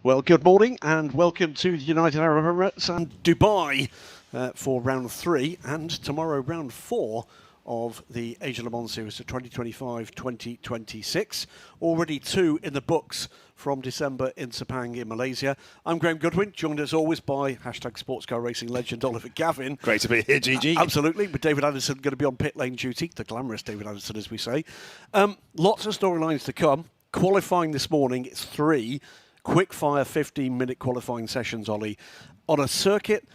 Well, good morning and welcome to the United Arab Emirates and Dubai for round 3 and tomorrow round 4 of the Asia Le Mans Series of 2025-2026. Already 2 in the books from December in Sepang in Malaysia. I'm Graham Goodwin, joined as always by #Sportscar Racing legend Oliver Gavin. Great to be here, GG. Absolutely, with David Anderson going to be on pit lane duty, the glamorous David Anderson as we say. Lots of storylines to come. Qualifying this morning, it's 3 quick-fire 15-minute qualifying sessions, Ollie, on a circuit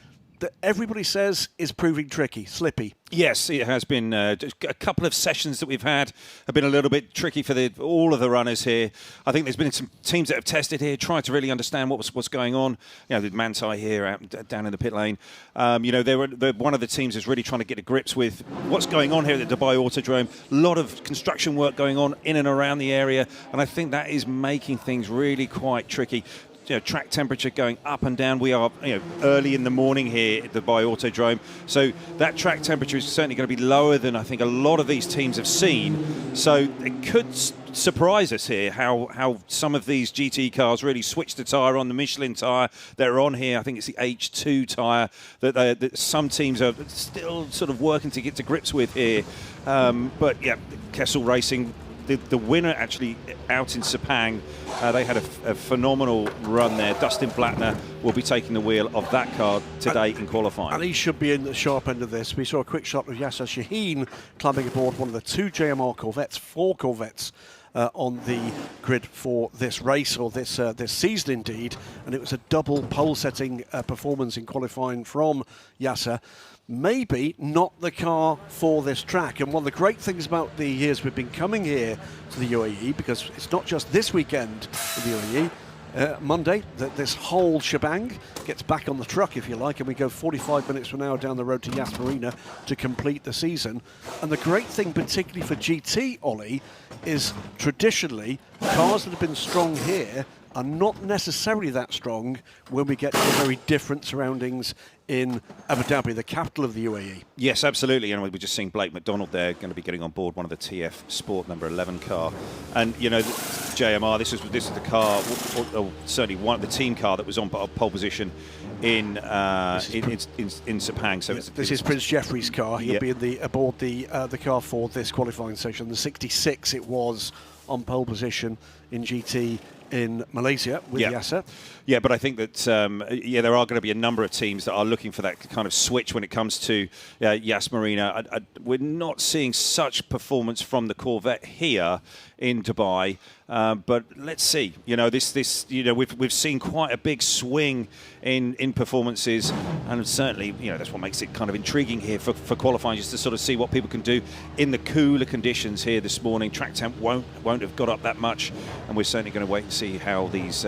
that everybody says is proving tricky, slippy. Yes, it has been. A couple of sessions that we've had have been a little bit tricky for all of the runners here. I think there's been some teams that have tested here, tried to really understand what's going on. You know, with Mantai here down in the pit lane. They're one of the teams is really trying to get to grips with what's going on here at the Dubai Autodrome. A lot of construction work going on in and around the area, and I think that is making things really quite tricky. Track temperature going up and down. We are early in the morning here at the Dubai Autodrome, so that track temperature is certainly going to be lower than I think a lot of these teams have seen. So it could surprise us here how some of these GT cars really switch the tyre on. The Michelin tyre they're on here, I think it's the H2 tyre that some teams are still sort of working to get to grips with here. But yeah, Kessel Racing, the winner actually out in Sepang, they had a phenomenal run there. Dustin Blattner will be taking the wheel of that car today in qualifying. And he should be in the sharp end of this. We saw a quick shot of Yasser Shaheen climbing aboard one of the 2 JMR Corvettes, 4 Corvettes on the grid for this race, or this season indeed, and it was a double pole-setting performance in qualifying from Yasser. Maybe not the car for this track. And one of the great things about the years we've been coming here to the UAE, because it's not just this weekend in the UAE, Monday, this whole shebang gets back on the truck, if you like, and we go 45 minutes from now down the road to Yas Marina to complete the season. And the great thing, particularly for GT, Ollie, is traditionally cars that have been strong here are not necessarily that strong when we get to very different surroundings in Abu Dhabi, the capital of the UAE. Yes, absolutely. And we're just seeing Blake McDonald there, going to be getting on board one of the TF Sport number 11 car. And JMR, this is the car, or certainly one of the team car that was on pole position in Sepang. So this is Prince Jeffrey's car. He'll be aboard the car for this qualifying session. The 66 it was on pole position in GT in Malaysia with Yasser. Yeah, but I think that there are going to be a number of teams that are looking for that kind of switch when it comes to Yas Marina. We're not seeing such performance from the Corvette here in Dubai, but let's see. We've seen quite a big swing in performances, and certainly that's what makes it kind of intriguing here for qualifying, just to sort of see what people can do in the cooler conditions here this morning. Track temp won't have got up that much, and we're certainly going to wait and see how these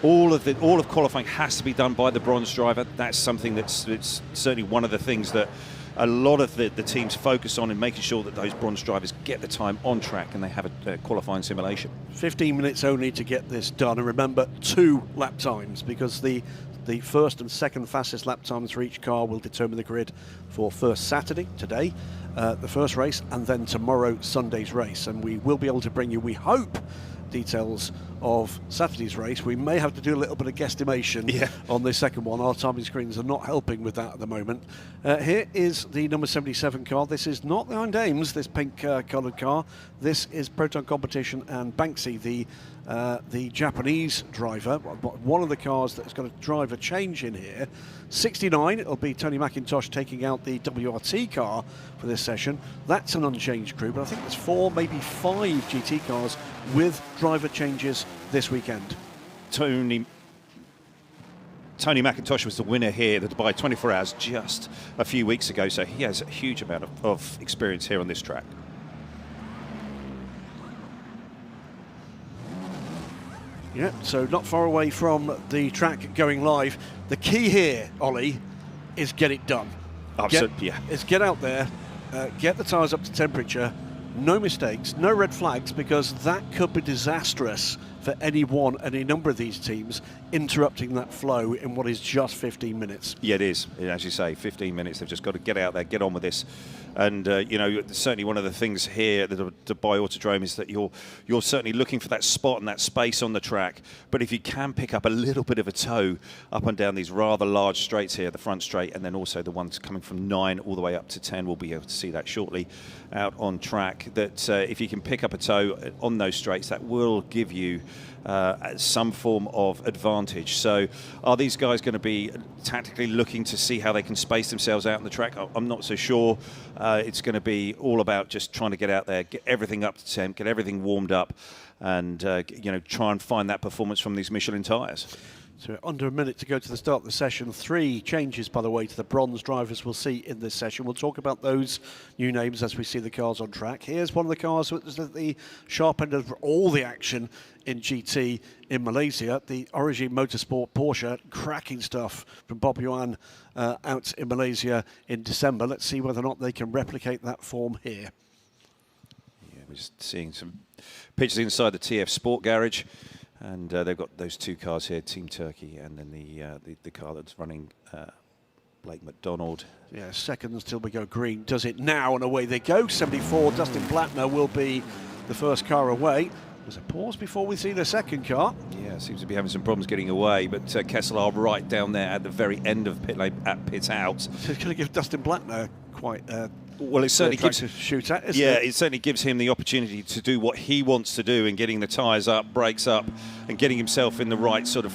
all of qualifying has to be done by the bronze driver. That's something it's certainly one of the things that a lot of the teams focus on, in making sure that those bronze drivers get the time on track and they have a qualifying simulation. 15 minutes only to get this done, and remember 2 lap times, because the first and second fastest lap times for each car will determine the grid for first Saturday, today, the first race, and then tomorrow, Sunday's race. And we will be able to bring you, we hope, details of Saturday's race. We may have to do a little bit of guesstimation on the second one. Our timing screens are not helping with that at the moment. Here is the number 77 car. This is not the Hind Ames, this pink coloured car. This is Proton Competition and Banksy, the Japanese driver, one of the cars that's going to drive a change in here. 69, it'll be Tony McIntosh taking out the WRT car for this session. That's an unchanged crew, but I think there's 4, maybe 5 GT cars with driver changes this weekend. Tony McIntosh was the winner here at the Dubai 24 Hours just a few weeks ago, so he has a huge amount of experience here on this track. Yeah, so not far away from the track going live. The key here, Ollie, is get it done. Absolutely, Is get out there, get the tyres up to temperature, no mistakes, no red flags, because that could be disastrous for any number of these teams interrupting that flow in what is just 15 minutes. Yeah, it is. As you say, 15 minutes. They've just got to get out there, get on with this. And, certainly one of the things here at the Dubai Autodrome is that you're certainly looking for that spot and that space on the track. But if you can pick up a little bit of a toe up and down these rather large straights here, the front straight, and then also the ones coming from 9 all the way up to 10, we'll be able to see that shortly out on track, that if you can pick up a toe on those straights, that will give you some form of advantage. So are these guys going to be tactically looking to see how they can space themselves out on the track? I'm not so sure. It's going to be all about just trying to get out there, get everything up to temp, get everything warmed up, and try and find that performance from these Michelin tyres. So under a minute to go to the start of the session. 3 changes, by the way, to the bronze drivers we'll see in this session. We'll talk about those new names as we see the cars on track. Here's one of the cars that was at the sharp end of all the action in GT in Malaysia, the Origin Motorsport Porsche. Cracking stuff from Bob Yuan out in Malaysia in December. Let's see whether or not they can replicate that form here. Yeah, we're just seeing some pictures inside the TF Sport Garage. And they've got those 2 cars here, Team Turkey, and then the car that's running Blake McDonald. Yeah, seconds till we go green. Does it now, and away they go. 74, Dustin Plattner will be the first car away. There's a pause before we see the second car. Yeah, seems to be having some problems getting away, but Kessler right down there at the very end of pit lane, at pit out. So it's going to give Dustin Plattner quite well, it certainly gives to shoot at, isn't yeah, it? it certainly gives him the opportunity to do what he wants to do in getting the tyres up, brakes up, and getting himself in the right sort of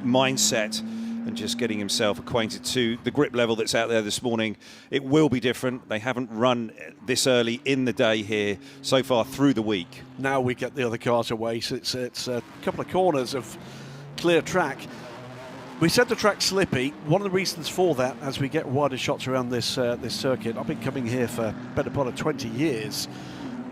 mindset, and just getting himself acquainted to the grip level that's out there this morning. It will be different. They haven't run this early in the day here so far through the week. Now we get the other cars away, so it's a couple of corners of clear track. We said the track's slippy. One of the reasons for that, as we get wider shots around this circuit, I've been coming here for a better part of 20 years.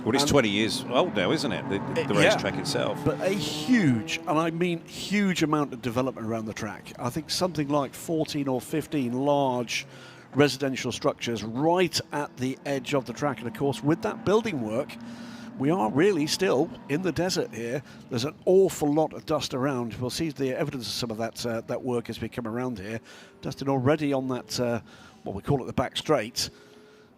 Well, it's 20 years old now, isn't it? The racetrack itself. But a huge, and I mean huge, amount of development around the track. I think something like 14 or 15 large residential structures right at the edge of the track. And of course, with that building work, we are really still in the desert here. There's an awful lot of dust around. We'll see the evidence of some of that work as we come around here. Dustin already on that, what we call it, the back straight.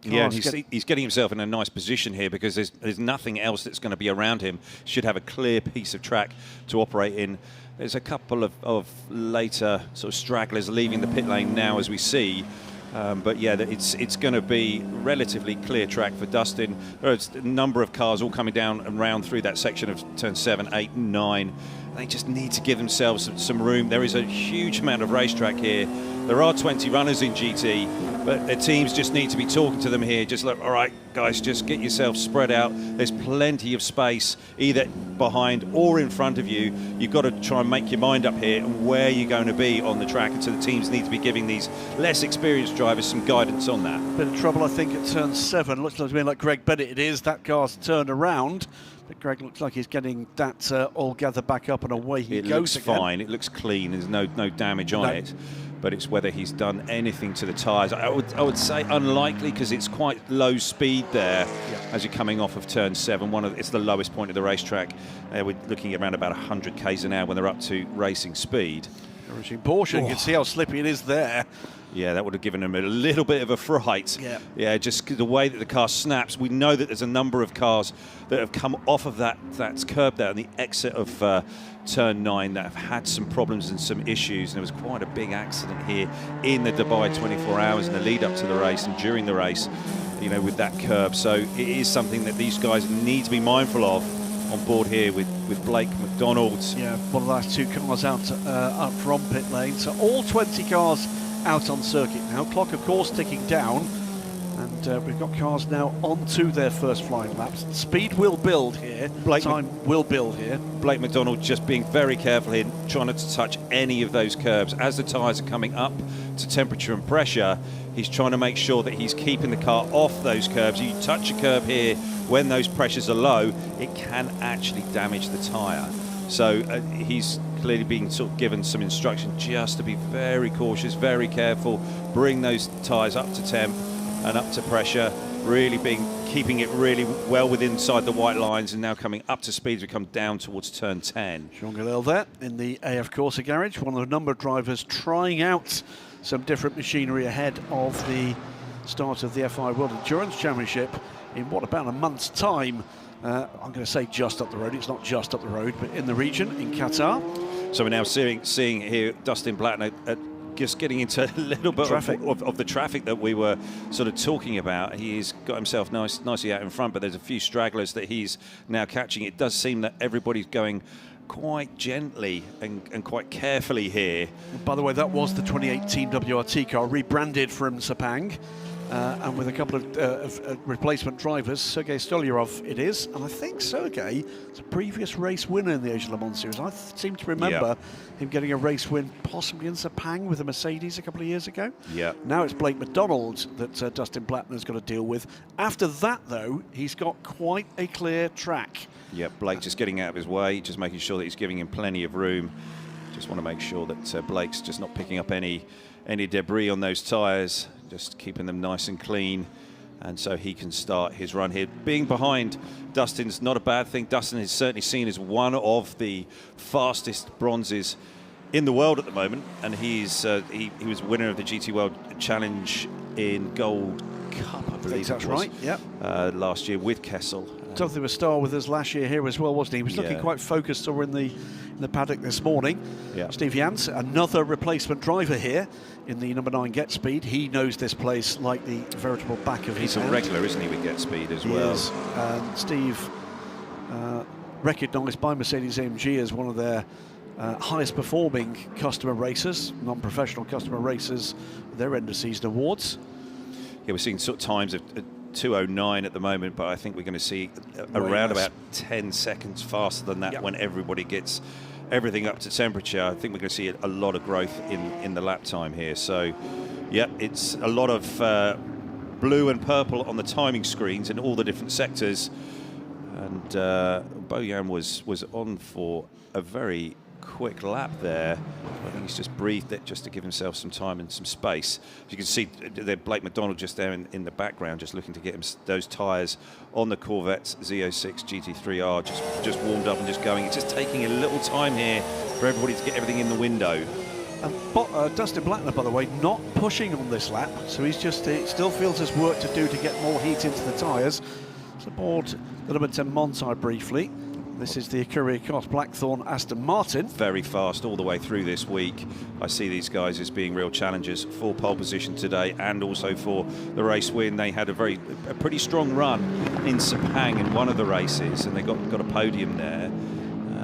Yeah, and he's getting himself in a nice position here because there's nothing else that's going to be around him. Should have a clear piece of track to operate in. There's a couple of later sort of stragglers leaving the pit lane now as we see. But yeah, it's going to be relatively clear track for Dustin. There's a number of cars all coming down and round through that section of turn 7, 8, and 9. They just need to give themselves some room. There is a huge amount of racetrack here. There are 20 runners in GT, but their teams just need to be talking to them here. Just look, all right, guys, just get yourself spread out. There's plenty of space either behind or in front of you. You've got to try and make your mind up here and where you're going to be on the track. And so the teams need to be giving these less experienced drivers some guidance on that. Bit of trouble, I think, at turn 7. Looks to me like Greg Bennett it is. That car's turned around. But Greg looks like he's getting that all gathered back up and away he goes. It looks again. fine. It looks clean. There's no damage on it. But it's whether he's done anything to the tyres. I would say unlikely because it's quite low speed there as you're coming off of turn 7. It's the lowest point of the racetrack. We're looking at around about 100 k's an hour when they're up to racing speed. Porsche, you can see how slippy it is there. Yeah, that would have given him a little bit of a fright. Yeah, just the way that the car snaps. We know that there's a number of cars that have come off of that curb there on the exit of turn 9 that have had some problems and some issues. And there was quite a big accident here in the Dubai 24 hours in the lead up to the race and during the race, with that curb. So it is something that these guys need to be mindful of on board here with Blake McDonald. Yeah, one of the last 2 cars out from pit lane. So all 20 cars out on circuit now. Clock, of course, ticking down. And we've got cars now onto their first flying laps. Speed will build here. Time will build here. Blake McDonald just being very careful here, trying not to touch any of those curbs. As the tyres are coming up to temperature and pressure, he's trying to make sure that he's keeping the car off those curbs. You touch a curb here when those pressures are low, it can actually damage the tyre. So he's clearly being sort of given some instruction just to be very cautious, very careful, bring those tyres up to temp and up to pressure, really being keeping it really well within inside the white lines, and now coming up to speed as we come down towards turn 10. Jean Galil there in the AF Corsa garage, one of a number of drivers trying out some different machinery ahead of the start of the FI World Endurance Championship in what, about a month's time. I'm going to say just up the road. It's not just up the road, but in the region in Qatar. So we're now seeing here Dustin Blattner just getting into a little bit of the traffic that we were sort of talking about. He's got himself nicely out in front, but there's a few stragglers that he's now catching. It does seem that everybody's going quite gently and quite carefully here. By the way, that was the 2018 WRT car, rebranded from Sepang. And with a couple of replacement drivers, Sergei Stolyarov it is, and I think Sergei is a previous race winner in the Asia Le Mans Series. I seem to remember him getting a race win possibly in Sepang with a Mercedes a couple of years ago. Yeah. Now it's Blake McDonald that Dustin Blattner's got to deal with. After that, though, he's got quite a clear track. Yeah, Blake just getting out of his way, just making sure that he's giving him plenty of room. Just want to make sure that Blake's just not picking up any debris on those tyres, just keeping them nice and clean, and so he can start his run here. Being behind Dustin's not a bad thing. Dustin is certainly seen as one of the fastest bronzes in the world at the moment, and he was winner of the GT World Challenge in Gold Cup, I believe that's it was, right. Yep. Last year with Kessel. Something of a star with us last year here as well, wasn't he? He was looking quite focused over in the paddock this morning. Yeah. Steve Jans, another replacement driver here in the number 9 Get Speed. He knows this place like the veritable back of his hand. He's a regular, isn't he, with Get Speed as well? Is. And Steve, recognised by Mercedes-AMG as one of their highest performing customer racers, non-professional customer racers, their end of season awards. Yeah, we're seeing sort of times of 2:09 at the moment, but I think we're going to see around about 10 seconds faster than that when everybody gets everything up to temperature. I think we're going to see a lot of growth in the lap time here. So, yeah, it's a lot of blue and purple on the timing screens in all the different sectors. And Bojan was on for a very quick lap there. I think he's just breathed it just to give himself some time and some space. As you can see, Blake McDonald just there in the background, just looking to get him those tyres on the Corvette Z06 GT3R, just warmed up and just going. It's just taking a little time here for everybody to get everything in the window. Dustin Blattner, by the way, not pushing on this lap, so he still feels there's work to do to get more heat into the tyres. So aboard the number 10 Montai briefly. This is the Courier Cross Blackthorn Aston Martin. Very fast all the way through this week. I see these guys as being real challengers for pole position today and also for the race win. They had a pretty strong run in Sepang in one of the races, and they got a podium there.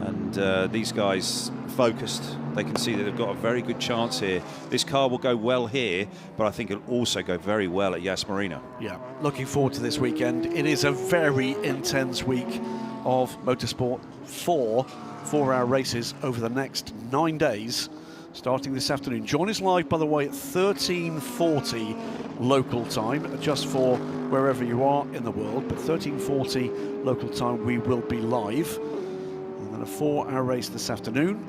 And these guys focused. They can see that they've got a very good chance here. This car will go well here, but I think it'll also go very well at Yas Marina. Yeah, looking forward to this weekend. It is a very intense week of motorsport. 4-hour races over the next 9 days, starting this afternoon. Join us live, by the way, at 13:40 local time, just for wherever you are in the world, but 13:40 local time we will be live. And then a 4-hour race this afternoon,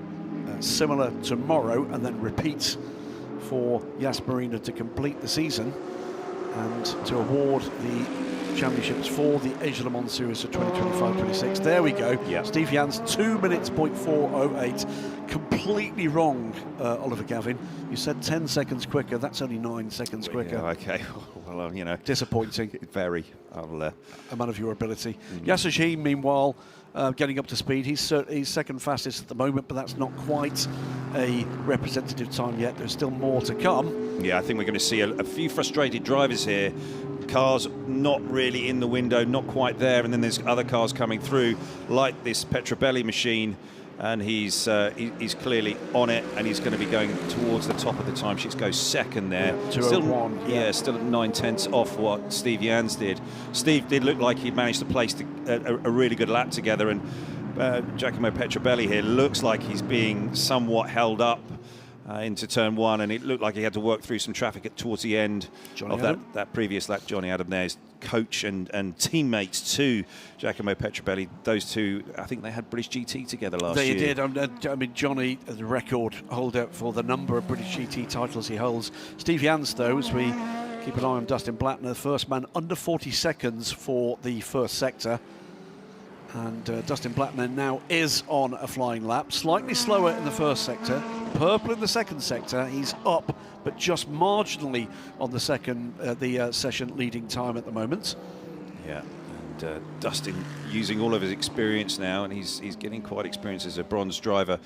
similar tomorrow, and then repeat for Yas Marina to complete the season and to award the championships for the Asia Le Mans Series of 2025-26. There we go. Yeah. Steve Jans, 2 minutes, 0.408. Completely wrong, Oliver Gavin. You said 10 seconds quicker. That's only 9 seconds quicker. Yeah, okay. Well, you know. Disappointing. Very. A man of your ability. Yasser Shahin, meanwhile, getting up to speed. He's second fastest at the moment, but that's not quite a representative time yet. There's still more to come. Yeah, I think we're going to see a few frustrated drivers here. Cars not really in the window, not quite there, and then there's other cars coming through, like this Petrobelli machine, and he's clearly on it, and he's going to be going towards the top of the timesheets. Goes second there. 2:01. Still at 9/10 off what Steve Jans did. Steve did look like he'd managed to place a really good lap together, and Giacomo Petrobelli here looks like he's being somewhat held up into turn 1, and it looked like he had to work through some traffic towards the end of that previous lap. Johnny Adam there, his coach and teammates to Giacomo Petrobelli. Those two, I think they had British GT together last year. They did. I mean, Johnny, the record holder for the number of British GT titles he holds. Steve Jans, though, as we Keep an eye on Dustin Blattner, the first man under 40 seconds for the first sector. And Dustin Blattner now is on a flying lap, slightly slower in the first sector, purple in the second sector. He's up, but just marginally on the second, session leading time at the moment. Yeah, and Dustin using all of his experience now, and he's getting quite experienced as a bronze driver,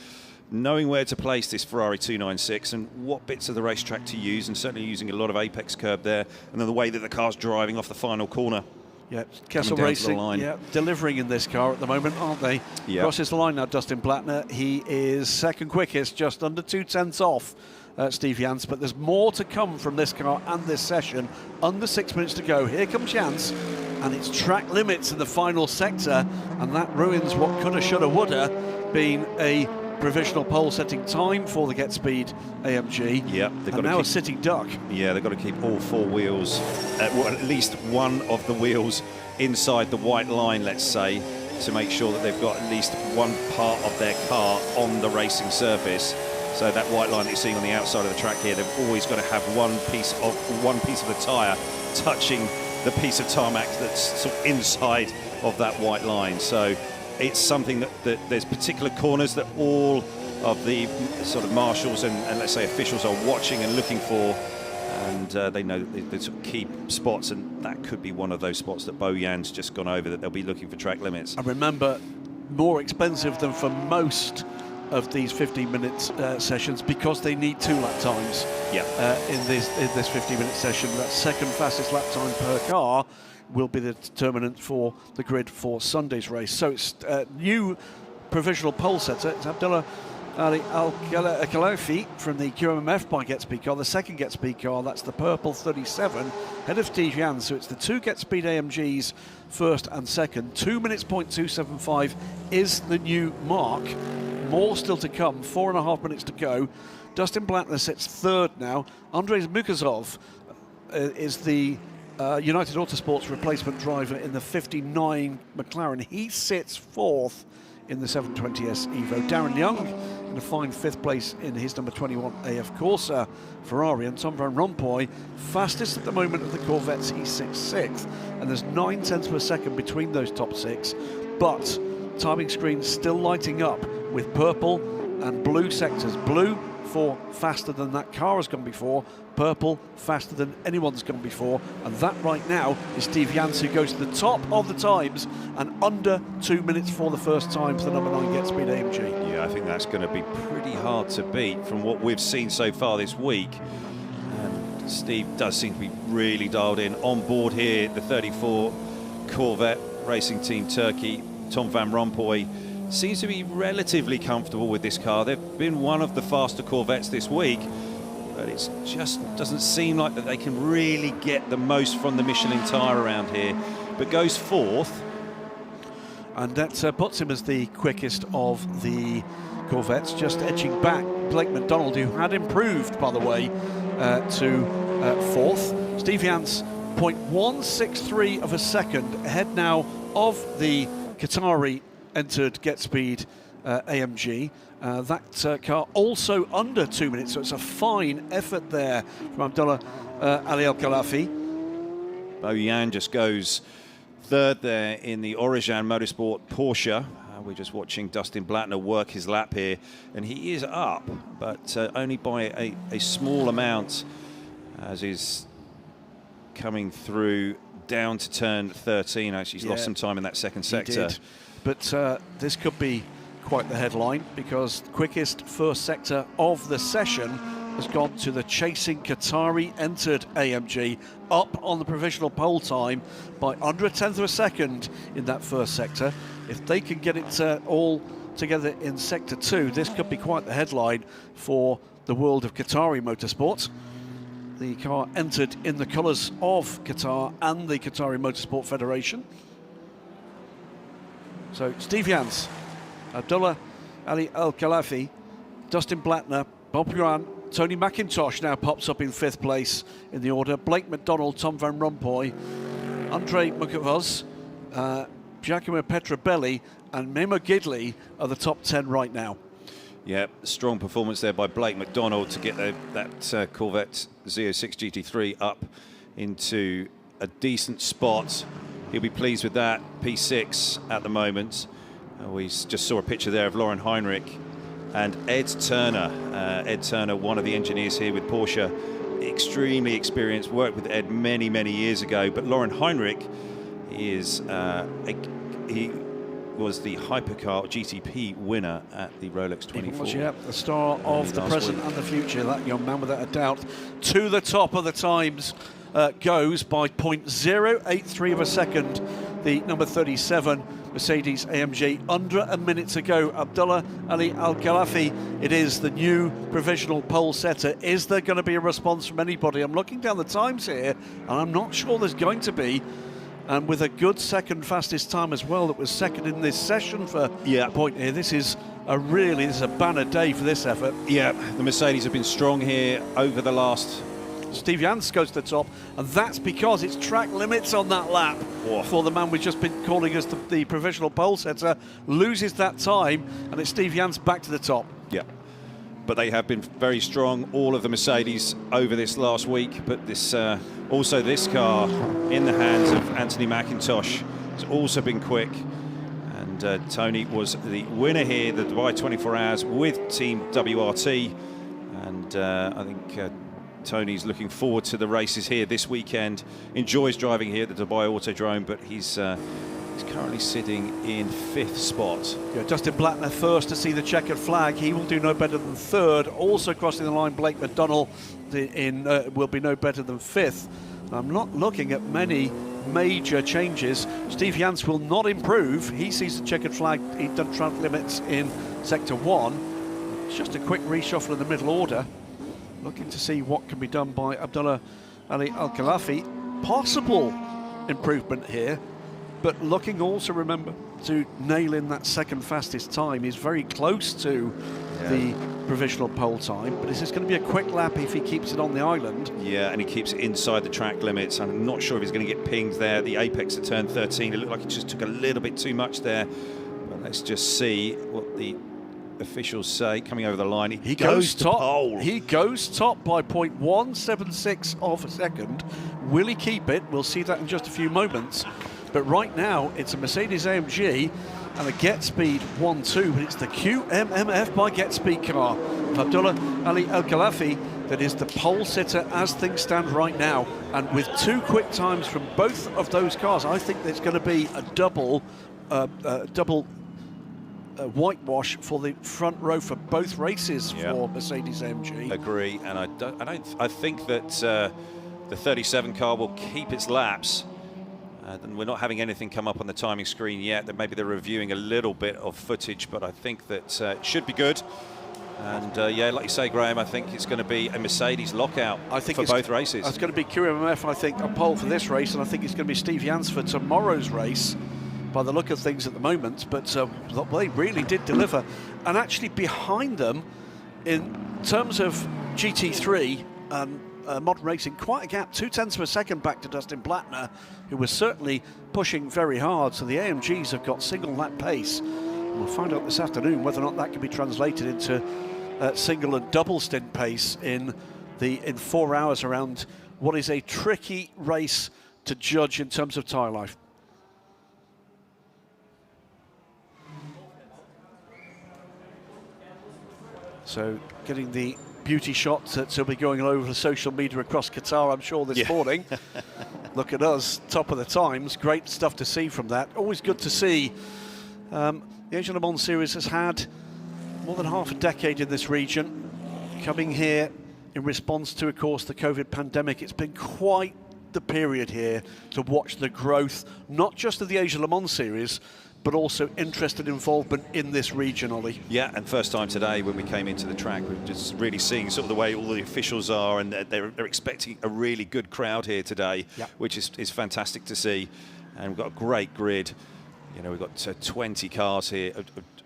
knowing where to place this Ferrari 296 and what bits of the racetrack to use, and certainly using a lot of apex curb there, and then the way that the car's driving off the final corner. Yeah, Kessel Racing, yeah, delivering in this car at the moment, aren't they? Yeah. Crosses the line now, Dustin Blattner. He is second quickest, just under 2/10 off Steve Jans, but there's more to come from this car and this session. Under 6 minutes to go. Here comes Jans, and it's track limits in the final sector, and that ruins what coulda, shoulda, woulda been a provisional pole-setting time for the Get Speed AMG. Yeah, and now a sitting duck. Yeah, they've got to keep all four wheels, well, at least one of the wheels inside the white line, let's say, to make sure that they've got at least one part of their car on the racing surface. So that white line that you're seeing on the outside of the track here, they've always got to have one piece of the tyre touching the piece of tarmac that's sort of inside of that white line. So it's something that there's particular corners that all of the sort of marshals and let's say officials are watching and looking for, and they know that there's sort of key spots, and that could be one of those spots that Bo Jan's just gone over, that they'll be looking for track limits. I remember, more expensive than for most of these 15-minute sessions, because they need 2 lap times. Yeah. In this 15-minute session. That second fastest lap time per car will be the determinant for the grid for Sunday's race. So it's new provisional pole setter. It's Abdullah Ali Al-Khalafi from the QMMF by Get Speed car, the second Get Speed car. That's the purple 37, head of Steve Jans. So it's the 2 Get Speed AMGs, first and second. 2 minutes, .275 is the new mark. More still to come, 4.5 minutes to go. Dustin Blattner sits third now. Andrzej Mukazov is the United Autosports replacement driver in the 59 McLaren. He sits fourth in the 720S Evo. Darren Young in a fine 5th place in his number 21 AF Corsa Ferrari. And Tom Van Rompuy, fastest at the moment of the Corvettes, he sits 6th. And there's 9 tenths per second between those top 6. But timing screen still lighting up with purple and blue sectors. Blue for faster than that car has gone before, purple faster than anyone's gone before, and that right now is Steve Jans, who goes to the top of the times and under 2 minutes for the first time for the number 9 Get Speed AMG. Yeah, I think that's going to be pretty hard to beat from what we've seen so far this week. And Steve does seem to be really dialed in on board here. The 34 Corvette Racing Team Turkey, Tom Van Rompuy, seems to be relatively comfortable with this car. They've been one of the faster Corvettes this week, but it just doesn't seem like that they can really get the most from the Michelin tyre around here, but goes fourth. And that puts him as the quickest of the Corvettes, just edging back Blake McDonald, who had improved, by the way, to fourth. Steve Jans, 0.163 of a second ahead now of the Qatari entered Get Speed AMG. That car also under 2 minutes, so it's a fine effort there from Abdullah Ali Al-Khalafi. Bo Jan just goes third there in the Orijan Motorsport Porsche. We're just watching Dustin Blattner work his lap here, and he is up, but only by a small amount, as he's coming through down to turn 13. Actually, he's lost some time in that second sector. But this could be quite the headline, because the quickest first sector of the session has gone to the chasing Qatari entered AMG, up on the provisional pole time by under 1/10 of a second in that first sector. If they can get it all together in sector 2, this could be quite the headline for the world of Qatari motorsport. The car entered in the colours of Qatar and the Qatari Motorsport Federation. So Steve Jans, Abdullah Ali Al-Khalafi, Dustin Blattner, Bob Grant, Tony McIntosh now pops up in 5th place in the order. Blake McDonald, Tom Van Rompuy, Andrzej Mukavos, Giacomo Petrobelli and Memo Gidley are the top 10 right now. Yeah, strong performance there by Blake McDonald to get that Corvette Z06 GT3 up into a decent spot. He'll be pleased with that. P6 at the moment. We just saw a picture there of Lauren Heinrich and Ed Turner. Ed Turner, one of the engineers here with Porsche, extremely experienced, worked with Ed many, many years ago. But Lauren Heinrich is he was the Hypercar GTP winner at the Rolex 24. Yeah, the star of the present and the future, that young man without a doubt. To the top of the times goes by 0.083 of a second. The number 37 Mercedes AMG, under a minute to go. Abdullah Ali Al-Khalafi, it is the new provisional pole setter. Is there going to be a response from anybody? I'm looking down the times here, and I'm not sure there's going to be. And with a good second fastest time as well, that was second in this session for a point here. This is a banner day for this effort. Yeah, the Mercedes have been strong here over the last. Steve Jans goes to the top, and that's because it's track limits on that lap. For the man we've just been calling as the provisional pole setter, loses that time, and it's Steve Jans back to the top. Yeah, but they have been very strong, all of the Mercedes, over this last week. But this also this car in the hands of Anthony McIntosh has also been quick. And Tony was the winner here, the Dubai 24 Hours with Team WRT. And I think Tony's looking forward to the races here this weekend. Enjoys driving here at the Dubai Autodrome, but he's currently sitting in 5th spot. Yeah, Justin Blattner first to see the checkered flag. He will do no better than 3rd. Also crossing the line, Blake McDonnell will be no better than 5th. I'm not looking at many major changes. Steve Jans will not improve. He sees the checkered flag. He's done track limits in Sector 1. It's just a quick reshuffle in the middle order. Looking to see what can be done by Abdullah Ali Al-Khalafi. Possible improvement here, but looking also, remember, to nail in that second fastest time. He's very close to the provisional pole time, but is this going to be a quick lap if he keeps it on the island? Yeah, and he keeps it inside the track limits. I'm not sure if he's going to get pinged there. The apex at turn 13, it looked like he just took a little bit too much there. But let's just see what the officials say coming over the line. He goes top. Pole. He goes top by 0.176 of a second. Will he keep it? We'll see that in just a few moments. But right now, it's a Mercedes AMG and a Get Speed 1-2, but it's the QMMF by Get Speed car of Abdullah Ali Al-Khalafi that is the pole sitter as things stand right now. And with 2 quick times from both of those cars, I think there's going to be a double whitewash for the front row for both races for Mercedes AMG. Agree, and I think that the 37 car will keep its laps. And we're not having anything come up on the timing screen yet. That maybe they're reviewing a little bit of footage, but I think that it should be good. And yeah, like you say, Graham, I think it's going to be a Mercedes lockout for both races. It's going to be QMMF, I think, a pole for this race, and I think it's going to be Steve Jans for tomorrow's race, by the look of things at the moment. But they really did deliver. And actually behind them, in terms of GT3 and modern racing, quite a gap, 0.2 of a second back to Dustin Blattner, who was certainly pushing very hard. So the AMGs have got single lap pace. And we'll find out this afternoon whether or not that can be translated into single and double stint pace in 4 hours around what is a tricky race to judge in terms of tyre life. So getting the beauty shot that will be going all over social media across Qatar, I'm sure, this morning. Look at us, top of the times. Great stuff to see from that. Always good to see. The Asia Le Mans Series has had more than half a decade in this region. Coming here in response to, of course, the COVID pandemic, it's been quite the period here to watch the growth, not just of the Asia Le Mans Series, but also interested involvement in this region, Ollie. Yeah, and first time today when we came into the track, we're just really seeing sort of the way all the officials are, and they're expecting a really good crowd here today, which is fantastic to see. And we've got a great grid. You know, we've got 20 cars here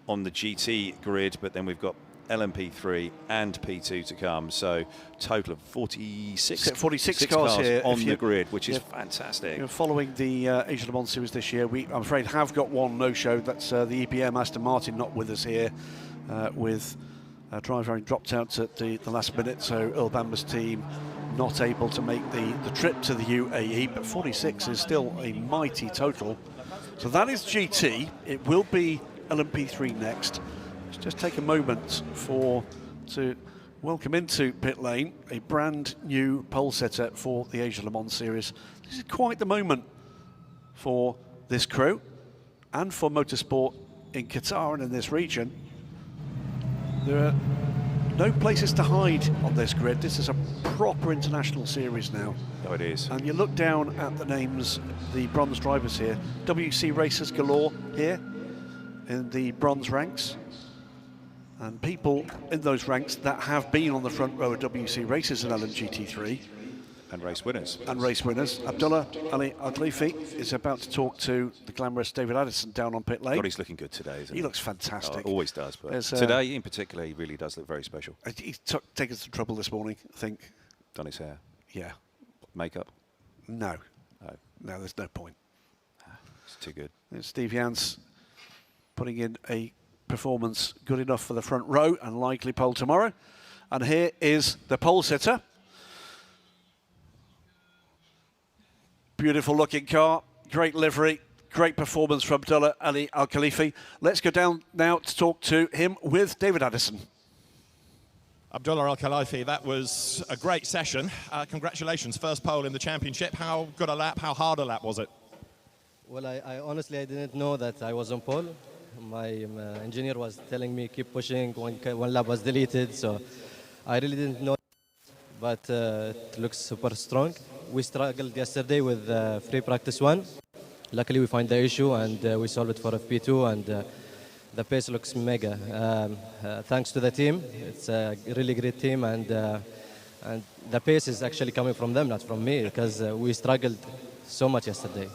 on the GT grid, but then we've got LMP3 and P2 to come, so total of 46 cars here on the grid, which is fantastic. You know, following the Asia Le Mans Series this year, we, I'm afraid, have got one no-show. That's the EBM Aston Martin not with us here, with driver having dropped out at the last minute, so Earl Bamber's team not able to make the trip to the UAE, but 46 is still a mighty total. So that is GT. It will be LMP3 next. Let's just take a moment to welcome into pit lane a brand new pole sitter for the Asia Le Mans Series. This is quite the moment for this crew and for motorsport in Qatar and in this region. There are no places to hide on this grid. This is a proper international series now. Oh, it is. And you look down at the names, the bronze drivers here. WC racers galore here in the bronze ranks. And people in those ranks that have been on the front row of WC races in LMGT3. And race winners. And race winners. Abdullah Ali Al-Khalifi is about to talk to the glamorous David Addison down on pit lane. God, he's looking good today, isn't he? He looks fantastic. Oh, always does, but today in particular, he really does look very special. He's taken some trouble this morning, I think. Done his hair. Yeah. Makeup? No. Oh. No, there's no point. It's too good. It's Steve Jans putting in a performance good enough for the front row and likely pole tomorrow. And here is the pole sitter. Beautiful looking car, great livery, great performance from Abdullah Ali Al-Khalifi. Let's go down now to talk to him with David Addison. Abdullah Al-Khalifi, that was a great session. Congratulations, first pole in the championship. How good a lap, how hard a lap was it? Well, I honestly didn't know that I was on pole. My engineer was telling me keep pushing, one lap was deleted, so I really didn't know. But it looks super strong. We struggled yesterday with free practice 1. Luckily we find the issue and we solve it for FP2, and the pace looks mega. Thanks to the team, it's a really great team, and the pace is actually coming from them, not from me, because we struggled so much yesterday.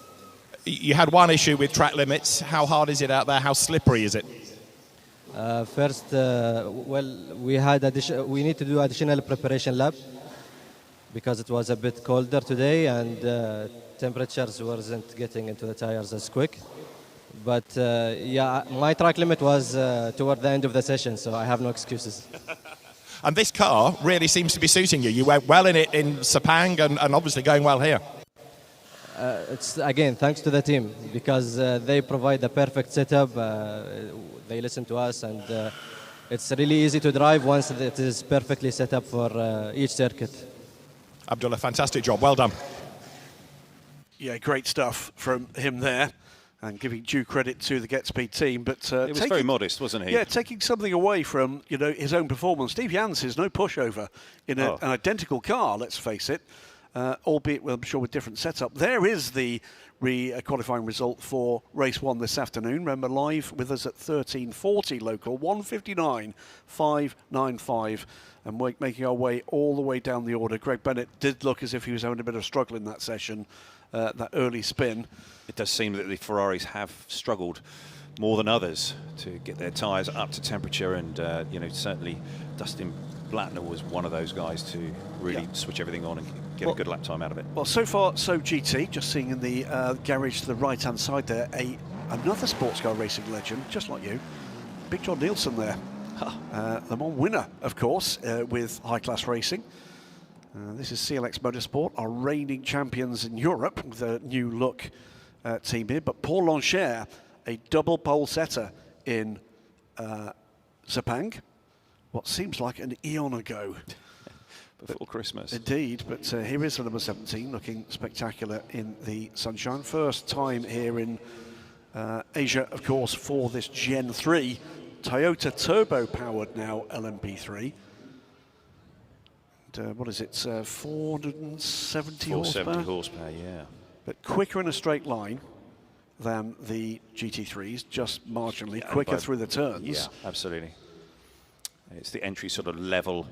You had one issue with track limits. How hard is it out there? How slippery is it? First, well, we need to do additional preparation lap because it was a bit colder today and temperatures wasn't getting into the tires as quick. But yeah, my track limit was toward the end of the session, so I have no excuses. And this car really seems to be suiting you. You went well in it in Sepang and obviously going well here. It's again thanks to the team because they provide the perfect setup. They listen to us, and it's really easy to drive once it is perfectly set up for each circuit. Abdullah, fantastic job. Well done. Yeah, great stuff from him there, and giving due credit to the Get Speed team. But it was very modest, wasn't he? Yeah, taking something away from his own performance. Steve Jans is no pushover in an identical car. Let's face it. Albeit, well, I'm sure, with different setup. There is the qualifying result for race 1 this afternoon. Remember, live with us at 13:40 local, 1:59.595, and we're making our way all the way down the order. Greg Bennett did look as if he was having a bit of struggle in that session, that early spin. It does seem that the Ferraris have struggled more than others to get their tyres up to temperature, and certainly Dustin Blattner was one of those guys to really switch everything on and get a good lap time out of it. Well, so far, so GT. Just seeing in the garage to the right-hand side there, another sports car racing legend, just like you, Big John Nielsen there. Le Mans winner, of course, with high-class racing. This is CLX Motorsport, our reigning champions in Europe, with a new look team here. But Paul Lancher, a double pole setter in Sepang. What seems like an eon ago. Before Christmas. Indeed, but here is the number 17, looking spectacular in the sunshine. First time here in Asia, of course, for this Gen 3 Toyota turbo-powered now LMP3. And, what is it, 470 horsepower? 470 horsepower, yeah. But quicker in a straight line than the GT3s, just marginally quicker through the turns. Yeah, absolutely. It's the entry sort of level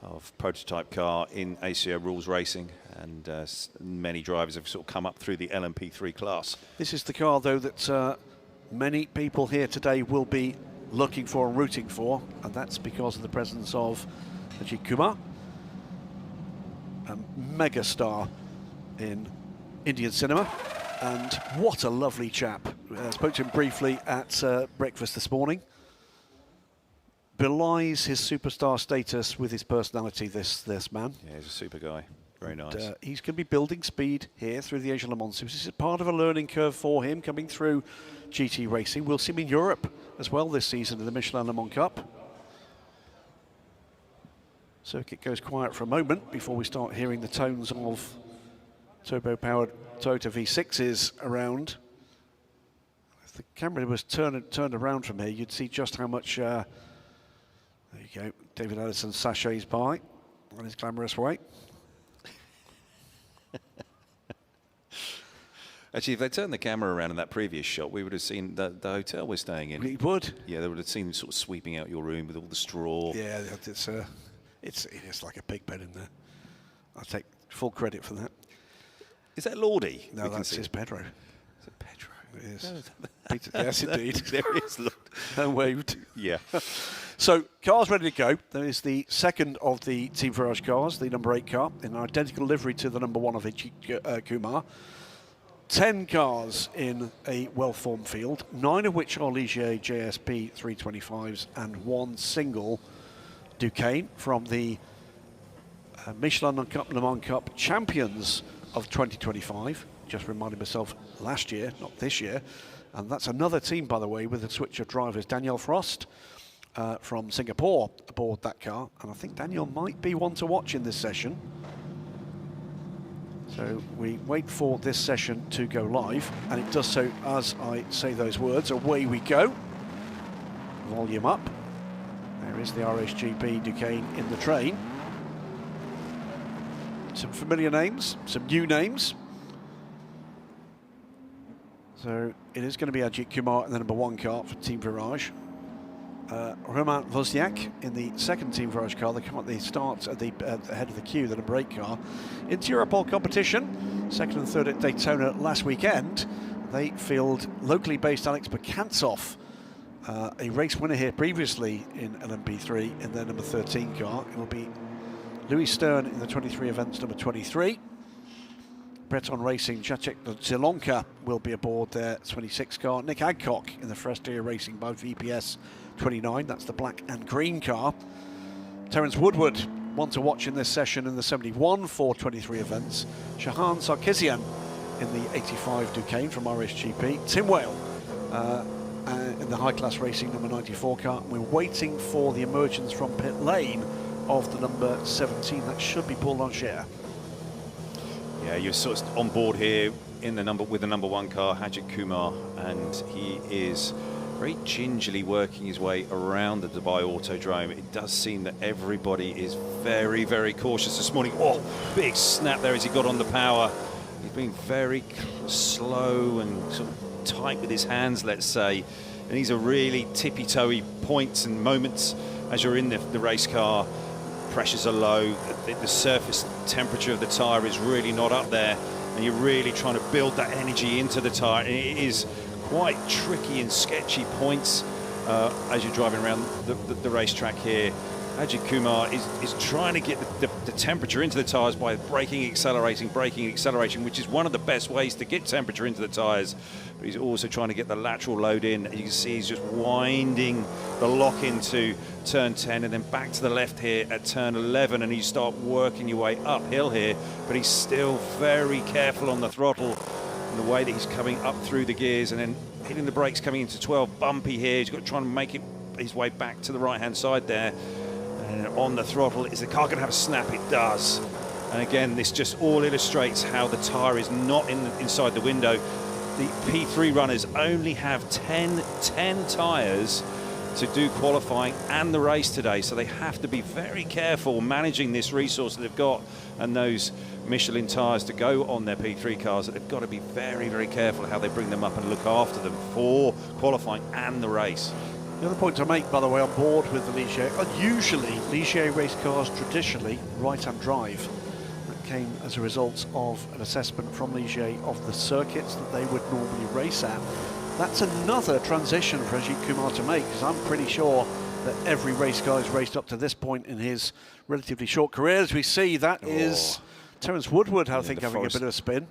of prototype car in ACO rules racing, and many drivers have sort of come up through the LMP3 class. This is the car, though, that many people here today will be looking for and rooting for, and that's because of the presence of Ajit Kumar, a mega star in Indian cinema, and what a lovely chap. I spoke to him briefly at breakfast this morning. Belies his superstar status with his personality, this man. Yeah, he's a super guy. Very nice. And, he's going to be building speed here through the Asian Le Mans Series. This is part of a learning curve for him coming through GT racing. We'll see him in Europe as well this season in the Michelin Le Mans Cup. Circuit goes quiet for a moment before we start hearing the tones of turbo-powered Toyota V6s around. If the camera was turned around from here, you'd see just how much. There you go, David Addison sachets by on his glamorous way. Actually, if they turned the camera around in that previous shot, we would have seen the hotel we're staying in. We would. Yeah, they would have seen sort of sweeping out your room with all the straw. Yeah, it's like a pig bed in there. I take full credit for that. Is that Lordy? No, that's his Pedro. Is it Pedro? It is. Peter, yes, indeed. There is. And waved. Yeah. So, cars ready to go. There is the second of the Team Farage cars, the number 8 car, in an identical livery to the number 1 of Ajit Kumar. 10 cars in a well-formed field, 9 of which are Ligier JSP 325s and 1 single Duquesne from the Michelin Le Mans Cup champions of 2025. Just reminded myself last year, not this year. And that's another team, by the way, with a switch of drivers. Daniel Frost from Singapore aboard that car. And I think Daniel might be one to watch in this session. So we wait for this session to go live. And it does so as I say those words. Away we go. Volume up. There is the RSGP Duquesne in the train. Some familiar names, some new names. So it is going to be Ajit Kumar in the number 1 car for Team Virage. Romain Wozniak in the second Team Virage car. They come at the start at the head of the queue, the number 8 car. Into Europol competition, second and third at Daytona last weekend. They field locally based Alex Bekantsov, a race winner here previously in LMP3 in their number 13 car. It will be Louis Stern in the 23 events, number 23. Breton Racing, Jacek Zielonka will be aboard their 26 car. Nick Adcock in the Frestia Racing by VPS 29, that's the black and green car. Terence Woodward, one to watch in this session in the 71 for 23 events. Shahan Sarkisian in the 85 Duquesne from RSGP. Tim Whale in the high-class racing number 94 car. We're waiting for the emergence from pit lane of the number 17. That should be Paul Lanchier. Yeah, you're sort of on board here in the with the number 1 car, Ajit Kumar, and he is very gingerly working his way around the Dubai Autodrome. It does seem that everybody is very, very cautious this morning. Oh, big snap there as he got on the power. He's been very slow and sort of tight with his hands, let's say. And these are really tippy-toey points and moments as you're in the race car. Pressures are low, the surface temperature of the tyre is really not up there, and you're really trying to build that energy into the tyre. And it is quite tricky and sketchy points as you're driving around the racetrack here. Ajit Kumar is trying to get the temperature into the tyres by braking, accelerating, which is one of the best ways to get temperature into the tyres. But he's also trying to get the lateral load in. You can see he's just winding the lock into turn 10 and then back to the left here at turn 11, and you start working your way uphill here, but he's still very careful on the throttle and the way that he's coming up through the gears and then hitting the brakes coming into 12. Bumpy here. He's got to try and make his way back to the right-hand side there. And on the throttle, is the car going to have a snap? It does. And again, this just all illustrates how the tyre is not inside the window. The P3 runners only have 10 tyres to do qualifying and the race today, so they have to be very careful managing this resource that they've got and those Michelin tyres to go on their P3 cars. That they've got to be very, very careful how they bring them up and look after them for qualifying and the race. The other point to make, by the way, on board with the Ligier, usually Ligier race cars traditionally right-hand drive. That came as a result of an assessment from Ligier of the circuits that they would normally race at. That's another transition for Ajit Kumar to make, because I'm pretty sure that every race car has raced up to this point in his relatively short career. As we see, that is Terence Woodward, I think, having a bit of a spin.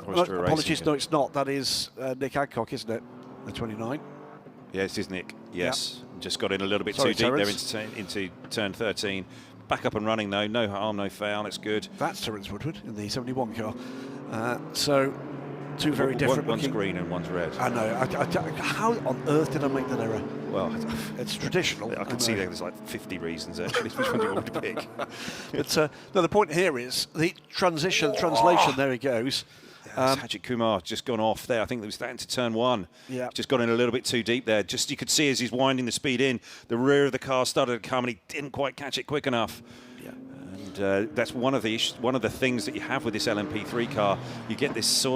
Yeah, apologies, no, it's not. That is Nick Adcock, isn't it? The 29. Yes, it is Nick. Yes, just got in a little bit Sorry, too deep Terence. there into turn 13. back up and running though. No harm, no foul. It's good. That's Terence Woodward in the 71 car. So two very different. One's green and one's red. I know. How on earth did I make that error? Well, it's traditional. I can see there's like 50 reasons actually. Which one do you want to pick? But no, the point here is the translation. There he goes. Hajit Kumar just gone off there. I think it was that into turn one. Yeah. Just got in a little bit too deep there. Just you could see as he's winding the speed in, the rear of the car started to come and he didn't quite catch it quick enough. Yeah. And that's one of the things that you have with this LMP3 car. You get this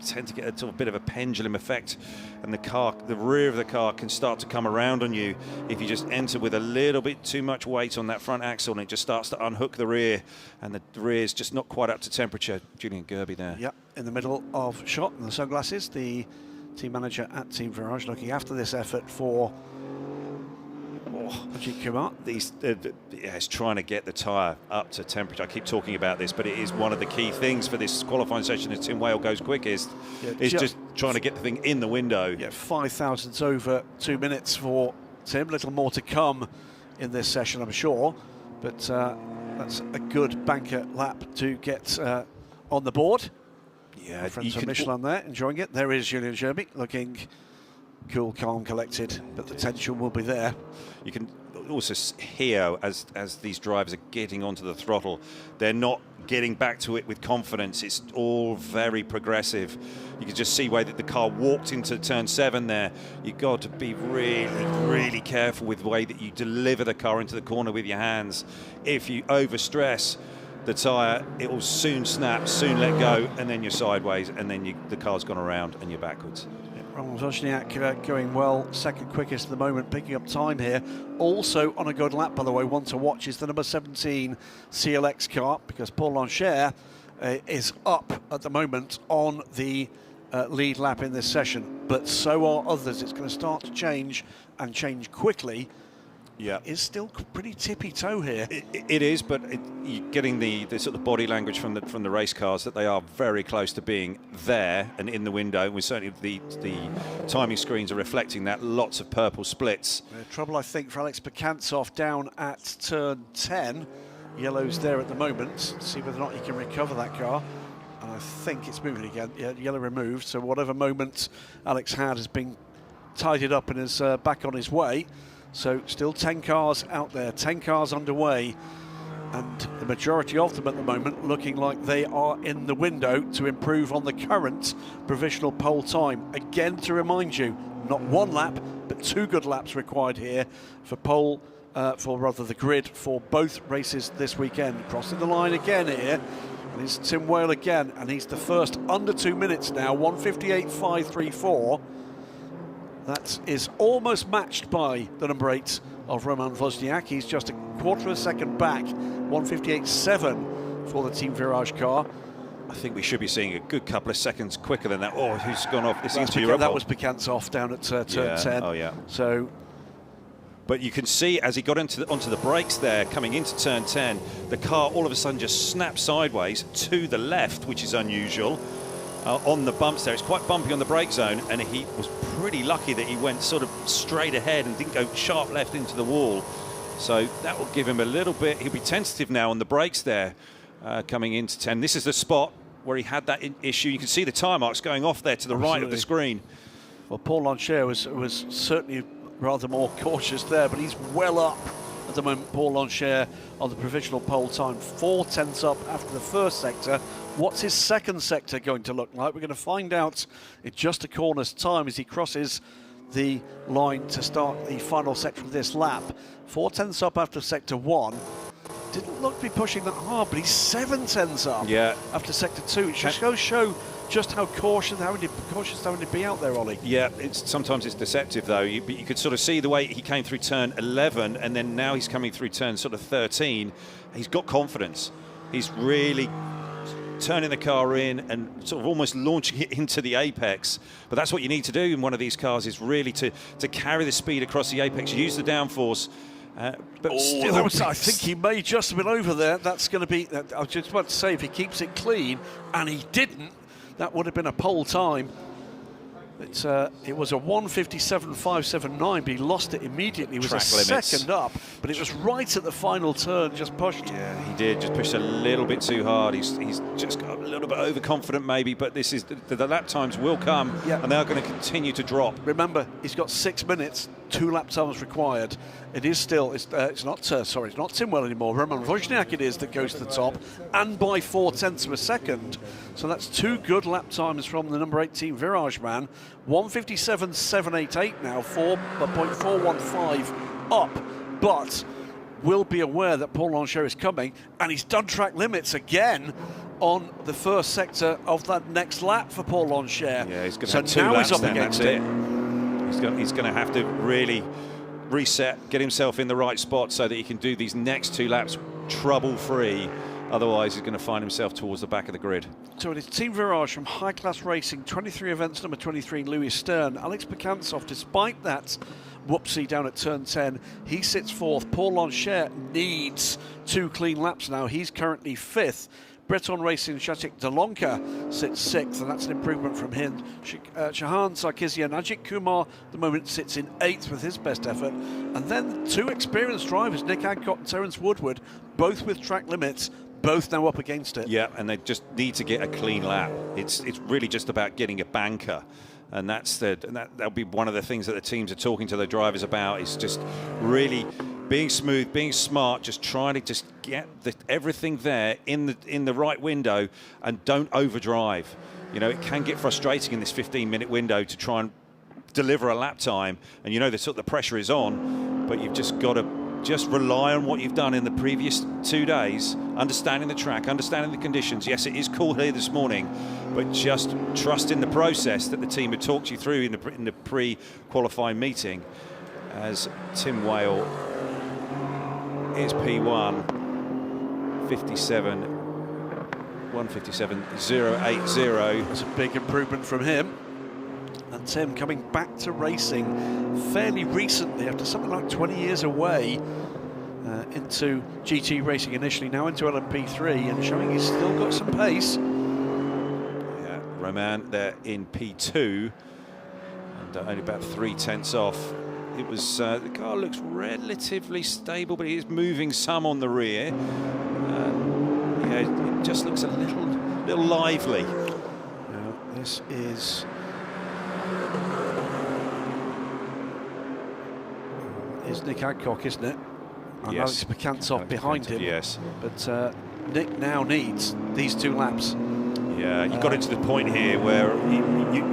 tend to get a sort of bit of a pendulum effect, and the rear of the car can start to come around on you if you just enter with a little bit too much weight on that front axle, and it just starts to unhook the rear, and the rear is just not quite up to temperature. Julian Gerby there. Yeah, in the middle of shot in the sunglasses, the team manager at Team Virage looking after this effort for Hajit Kumar. It's trying to get the tyre up to temperature. I keep talking about this, but it is one of the key things for this qualifying session as Tim Whale goes quickest. It's just trying to get the thing in the window. Yeah, 5 thousandths over 2 minutes for Tim. A little more to come in this session, I'm sure. But that's a good banker lap to get on the board. Yeah, friends from Michelin there, enjoying it. There is Julian Gerby looking cool, calm, collected, but the tension will be there. You can also hear as these drivers are getting onto the throttle, they're not getting back to it with confidence. It's all very progressive. You can just see where the car walked into turn 7 there. You've got to be really, really careful with the way that you deliver the car into the corner with your hands. If you overstress the tyre, it will soon snap, soon let go, and then you're sideways, and then the car's gone around and you're backwards. Roman Wozniak going well, second quickest at the moment, picking up time here. Also on a good lap, by the way, one to watch is the number 17 CLX car, because Paul Lancher is up at the moment on the lead lap in this session, but so are others. It's going to start to change, and change quickly. Yeah, it's still pretty tippy-toe here. It is, but you're getting the sort of body language from the race cars that they are very close to being there and in the window. And we certainly the timing screens are reflecting that. Lots of purple splits. Trouble, I think, for Alex Bekantsov down at turn 10. Yellow's there at the moment. See whether or not he can recover that car. And I think it's moving again. Yeah, yellow removed. So whatever moment Alex had has been tidied up and is back on his way. So still 10 cars out there, 10 cars underway, and the majority of them at the moment looking like they are in the window to improve on the current provisional pole time. Again, to remind you, not one lap, but 2 good laps required here for pole, the grid for both races this weekend. Crossing the line again here, and it's Tim Whale again, and he's the first under 2 minutes now, 1:58.534. That is almost matched by the number 8 of Roman Wozniak. He's just a quarter of a second back, 1:58.7 for the Team Virage car. I think we should be seeing a good couple of seconds quicker than that. Oh, who's gone off? This seems to be that was Bekantsov down at turn 10. Oh, yeah. So, but you can see as he got onto the brakes there, coming into turn 10, the car all of a sudden just snapped sideways to the left, which is unusual. On the bumps there, it's quite bumpy on the brake zone, and he was pretty lucky that he went sort of straight ahead and didn't go sharp left into the wall. So that will give him a little bit. He'll be tentative now on the brakes there, coming into 10. This is the spot where he had that issue. You can see the tyre marks going off there to the right of the screen. Well, Paul Lancher was certainly rather more cautious there, but he's well up at the moment. Paul Lancher on the provisional pole time, 4 tenths up after the first sector. What's his second sector going to look like? We're going to find out in just a corner's time as he crosses the line to start the final sector of this lap. 4 tenths up after sector 1. Didn't look to be pushing that hard, but he's 7 tenths up after sector 2. It just goes show just how cautious having to be out there, Ollie. Yeah, sometimes it's deceptive though. But you could sort of see the way he came through turn 11, and then now he's coming through turn sort of 13. He's got confidence. He's really turning the car in and sort of almost launching it into the apex. But that's what you need to do in one of these cars, is really to carry the speed across the apex, use the downforce. But still, I think he may just have been over there. That's going to be, I was just about to say, if he keeps it clean, and he didn't, that would have been a pole time. It was a 1:57.579, but he lost it immediately. He was Track a limits. second up, but it was right at the final turn, just pushed. Yeah, he did, just pushed a little bit too hard. He's just got a little bit overconfident maybe, but this is the lap times will come, Yeah. and they are going to continue to drop. Remember, he's got 6 minutes, 2 lap times required. It is still, it's not Timwell anymore. Roman Wozniak it is that goes to the top, and by 0.4 of a second. So that's 2 good lap times from the number 18 Virage man. 1:57.788 now, 4.415 up, but will be aware that Paul Lancher is coming, and he's done track limits again on the first sector of that next lap for Paul Lancher. Yeah, he's going to so have 2 now laps he's up then, against that's it. He's going to have to really reset, get himself in the right spot so that he can do these next 2 laps trouble-free. Otherwise, he's going to find himself towards the back of the grid. So it is Team Virage from High Class Racing, 23 events, number 23, Louis Stern. Alex Bekantsov, despite that whoopsie down at turn 10, he sits 4th. Paul Lancher needs 2 clean laps now. He's currently 5th. Breton Racing Shatik Delonka sits 6th, and that's an improvement from him. Shahan Sarkisian, Ajit Kumar, at the moment sits in 8th with his best effort. And then 2 experienced drivers, Nick Adcock and Terence Woodward, both with track limits, both now up against it. Yeah, and they just need to get a clean lap. It's really just about getting a banker. And that'll be one of the things that the teams are talking to the drivers about, is just really being smooth, being smart, just trying to just get everything there in the right window, and don't overdrive. You know, it can get frustrating in this 15-minute window to try and deliver a lap time, and you know the pressure is on, but you've just got to just rely on what you've done in the previous 2 days, understanding the track, understanding the conditions. Yes, it is cool here this morning, but just trust in the process that the team had talked you through in the pre-qualifying meeting. As Tim Whale is P1, 1:57.080. That's a big improvement from him. And Tim coming back to racing fairly recently after something like 20 years away into GT racing initially, now into LMP3, and showing he's still got some pace. Yeah, Roman there in P2, and only about 0.3 off. It was the car looks relatively stable, but he is moving some on the rear. Yeah, it just looks a little lively. Now, this is Nick Adcock, isn't it? And Yes. Alex Bekantsov behind him. Yes. But Nick now needs these 2 laps. Yeah, you got into the point here where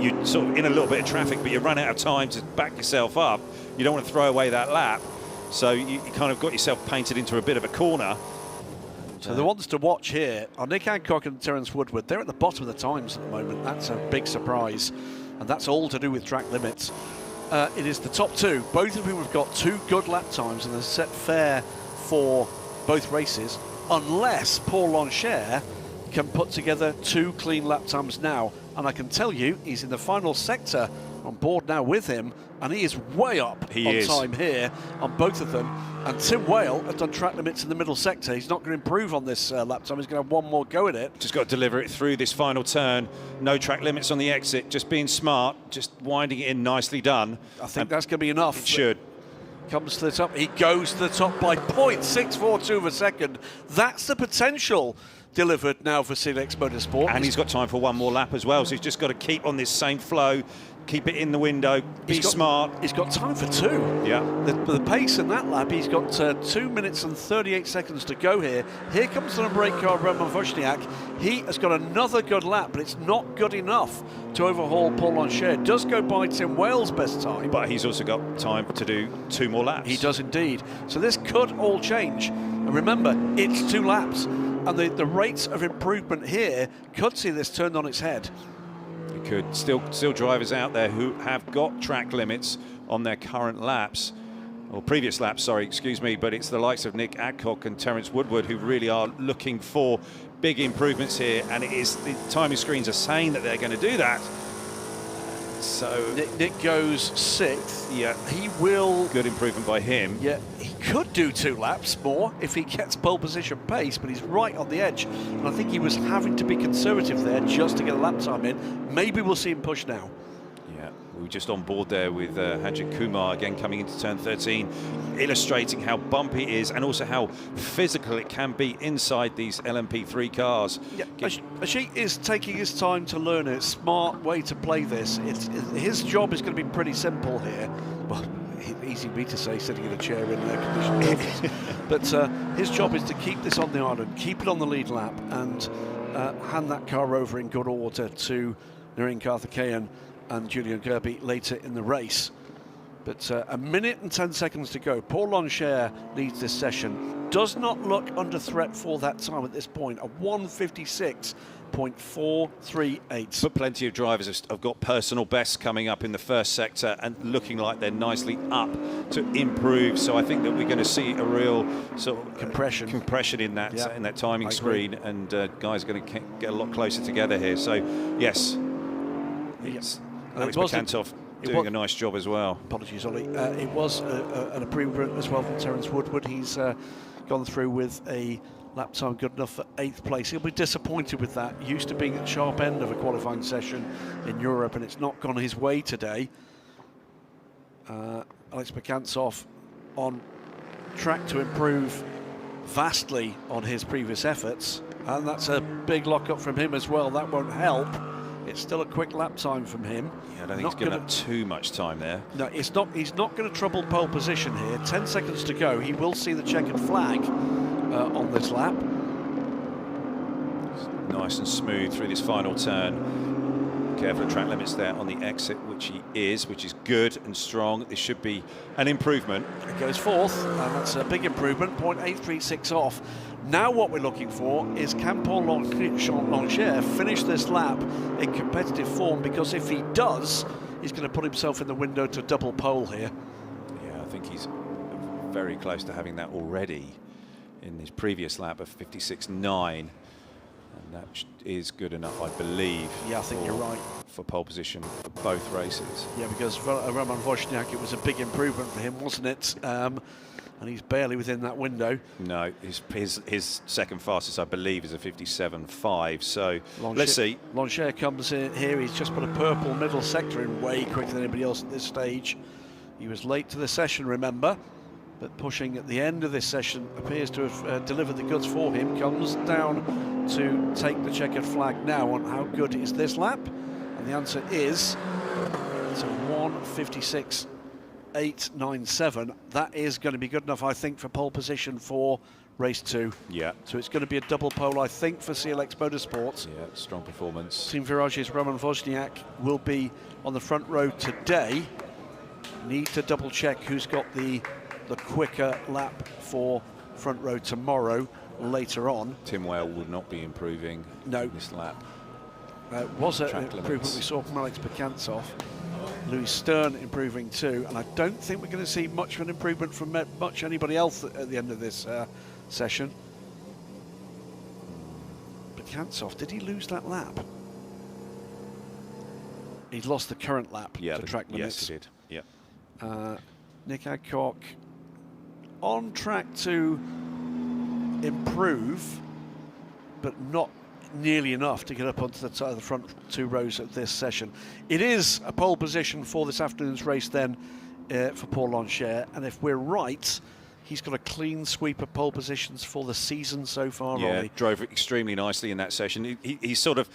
you're sort of in a little bit of traffic, but you run out of time to back yourself up. You don't want to throw away that lap, so you kind of got yourself painted into a bit of a corner. So the ones to watch here are Nick Adcock and Terence Woodward. They're at the bottom of the times at the moment. That's a big surprise, and that's all to do with track limits. It is the top 2, both of whom have got 2 good lap times, and they're set fair for both races, unless Paul Lancher can put together 2 clean lap times now. And I can tell you, he's in the final sector on board now with him, and he is way up time here on both of them. And Tim Whale has done track limits in the middle sector. He's not going to improve on this lap time. He's going to have one more go at it. Just got to deliver it through this final turn. No track limits on the exit. Just being smart, just winding it in, nicely done. I think that's going to be enough. It should. Comes to the top. He goes to the top by 0.642 of a second. That's the potential delivered now for Silex Motorsport. And he's got time for one more lap as well, so he's just got to keep on this same flow, keep it in the window, be smart. He's got time for 2. Yeah. The pace in that lap, he's got 2 minutes and 38 seconds to go here. Here comes the number 8 car, Roman Wozniak. He has got another good lap, but it's not good enough to overhaul Paul Lancher. Does go by Tim Whale's best time. But he's also got time to do 2 more laps. He does indeed. So this could all change. And remember, it's 2 laps. And the rates of improvement here could see this turned on its head. You could. Still drivers out there who have got track limits on their current laps, or previous laps, sorry, excuse me, but it's the likes of Nick Adcock and Terence Woodward who really are looking for big improvements here, and it is the timing screens are saying that they're going to do that. So Nick goes 6th. Yeah, he will. Good improvement by him. Yeah, he could do 2 laps more if he gets pole position pace, but he's right on the edge, and I think he was having to be conservative there just to get a lap time in. Maybe we'll see him push now. Yeah, We were just on board there with Hanjit Kumar again coming into turn 13, illustrating how bumpy it is and also how physical it can be inside these LMP3 cars. Yeah, Ajit is taking his time to learn it. Smart way to play this. His job is going to be pretty simple here. Well, easy me to say sitting in a chair in air conditioned office. But his job is to keep this on the island, keep it on the lead lap, and hand that car over in good order to Naren Karthikeyan and Julian Kirby later in the race. But a minute and 10 seconds to go. Paul Loncher leads this session. Does not look under threat for that time at this point. A 1:56.438. But plenty of drivers have got personal bests coming up in the first sector and looking like they're nicely up to improve. So I think that we're going to see a real sort of compression in that timing screen, and guys are going to get a lot closer together here. So yes, it's Alex Bekantov doing a nice job as well. Apologies, Ollie. It was an improvement as well from Terence Woodward. He's gone through with a lap time good enough for 8th place. He'll be disappointed with that. Used to being at the sharp end of a qualifying session in Europe, and it's not gone his way today. Alex Bekantov on track to improve vastly on his previous efforts, and that's a big lock-up from him as well. That won't help. It's still a quick lap time from him. Yeah, I don't think he's given up too much time there. No, it's not. He's not going to trouble pole position here. 10 seconds to go. He will see the checkered flag on this lap. Nice and smooth through this final turn. Careful of track limits there on the exit, which is good and strong. This should be an improvement. It goes fourth, and that's a big improvement, 0.836 off. Now what we're looking for is, can Paul Loncher finish this lap in competitive form? Because if he does, he's going to put himself in the window to double pole here. Yeah, I think he's very close to having that already in his previous lap of 56.9. And that is good enough, I believe. Yeah, I think you're right. For pole position for both races. Yeah, because Roman Wozniak, it was a big improvement for him, wasn't it? And he's barely within that window. No, his second fastest, I believe, is a 57.5. So let's see. Loncher comes in here. He's just put a purple middle sector in way quicker than anybody else at this stage. He was late to the session, remember, but pushing at the end of this session appears to have delivered the goods for him. Comes down to take the checkered flag now on how good is this lap, and the answer is it's a 1:56.897. That is going to be good enough, I think, for pole position for race 2. Yeah. So it's going to be a double pole, I think, for CLX Motorsports. Yeah, strong performance. Team Virage's Roman Wozniak will be on the front row today. Need to double check who's got the quicker lap for front row tomorrow later on. Tim Whale would not be improving this lap. Was an improvement we saw from Alex Bekantov. Louis Stern improving too, and I don't think we're going to see much of an improvement from much anybody else at the end of this session. Bekantov, did he lose that lap? He's lost the current lap to track limits. Yes, he did. Yeah. Nick Adcock on track to improve, but not nearly enough to get up onto the front 2 rows of this session. It is a pole position for this afternoon's race then for Paul Loncher, and if we're right, he's got a clean sweep of pole positions for the season so far. Yeah, Ollie. drove extremely nicely in that session. He's sort of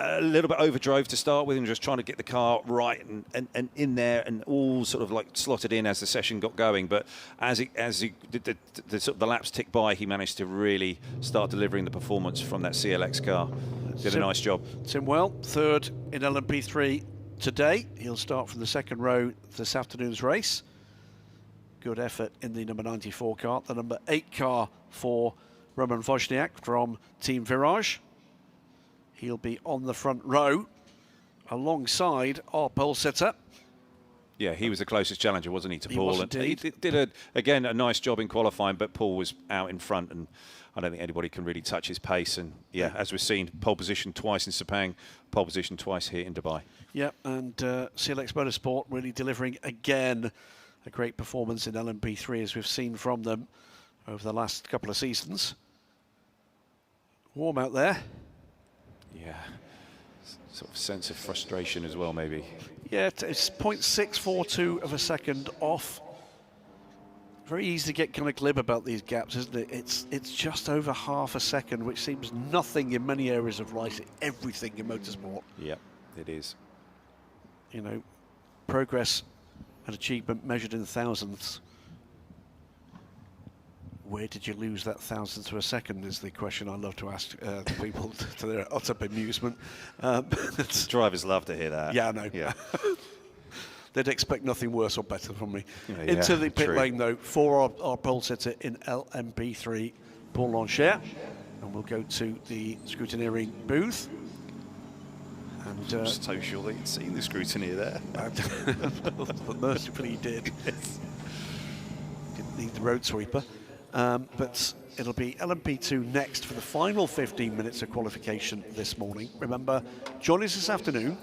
a little bit overdrove to start with, and just trying to get the car right and in there and all sort of like slotted in as the session got going. But as he did the laps tick by, he managed to really start delivering the performance from that CLX car. Did a nice job. Tim Well, third in LMP3 today. He'll start from the second row this afternoon's race. Good effort in the number 94 car, the number 8 car for Roman Wozniak from Team Virage. He'll be on the front row alongside our pole sitter. Yeah, he was the closest challenger, wasn't he, to Paul? Was and indeed. he did, again, a nice job in qualifying, but Paul was out in front, and I don't think anybody can really touch his pace. And, yeah, as we've seen, pole position twice in Sepang, pole position twice here in Dubai. Yeah, and CLX Motorsport really delivering again a great performance in LMP3 as we've seen from them over the last couple of seasons. Warm out there. Yeah, sort of sense of frustration as well, maybe. Yeah, it's 0.642 of a second off. Very easy to get kind of glib about these gaps, isn't it? It's just over half a second, which seems nothing in many areas of life, everything in motorsport. Yep, it is. You know, progress and achievement measured in thousandths. Where did you lose that thousandth of a second is the question I love to ask people to their utter bemusement. Drivers love to hear that. Yeah, I know. Yeah. They'd expect nothing worse or better from me. Yeah, Into the pit true. lane, though, for our pole sitter in LMP3, Paul Lancher. And we'll go to the scrutineering booth. And I'm just so sure that you'd seen the scrutiny there. but mercifully, he did. Didn't need the road sweeper. But it'll be LMP2 next for the final 15 minutes of qualification this morning. Remember, join us this afternoon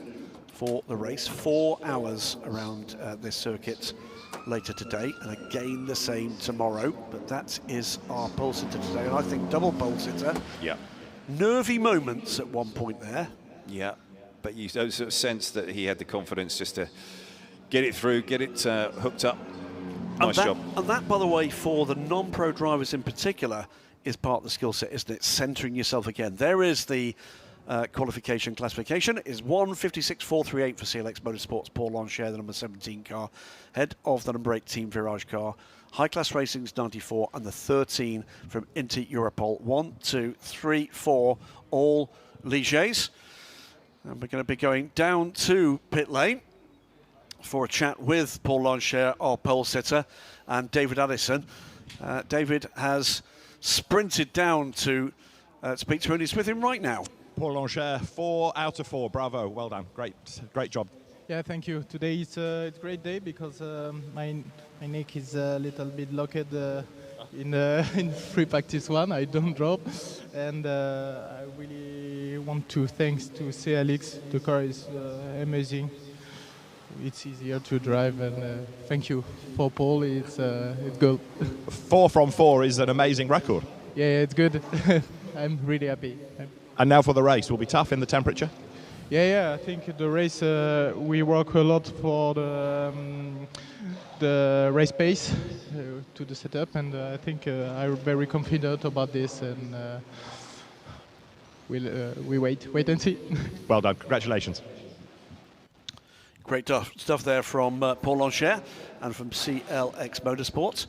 for the race, 4 hours around this circuit later today, and again the same tomorrow. But that is our pole sitter today, and I think double pole sitter. Yeah. Nervy moments at one point there. Yeah, but you sort of sense that he had the confidence just to get it through, get it hooked up. Nice job. And that, by the way, for the non-pro drivers in particular, is part of the skill set, isn't it? Centering yourself again. There is the qualification classification. It is 1:56.438 for CLX Motorsports. Paul Lancher, the number 17 car, head of the number 8 Team Virage car. High Class Racing's 94 and the 13 from Inter Europol. 1, 2, 3, 4, all Ligers. And we're going to be going down to pit lane for a chat with Paul Lancher, our pole sitter, and David Addison. David has sprinted down to speak to him. He's with him right now. Paul Lancher, 4 out of 4. Bravo. Well done. Great job. Yeah, thank you. Today it's a great day because my neck is a little bit locked in free practice 1. I don't drop. And I really want to thanks to CLX. The car is amazing. It's easier to drive, and thank you for Paul. It's good. 4 from 4 is an amazing record. Yeah, it's good. I'm really happy. And now for the race. Will be tough in the temperature? Yeah. I think the race, we work a lot for the race pace to the setup, and I think I'm very confident about this, and we wait and see. Well done. Congratulations. Great stuff there from Paul Lancher and from CLX Motorsports.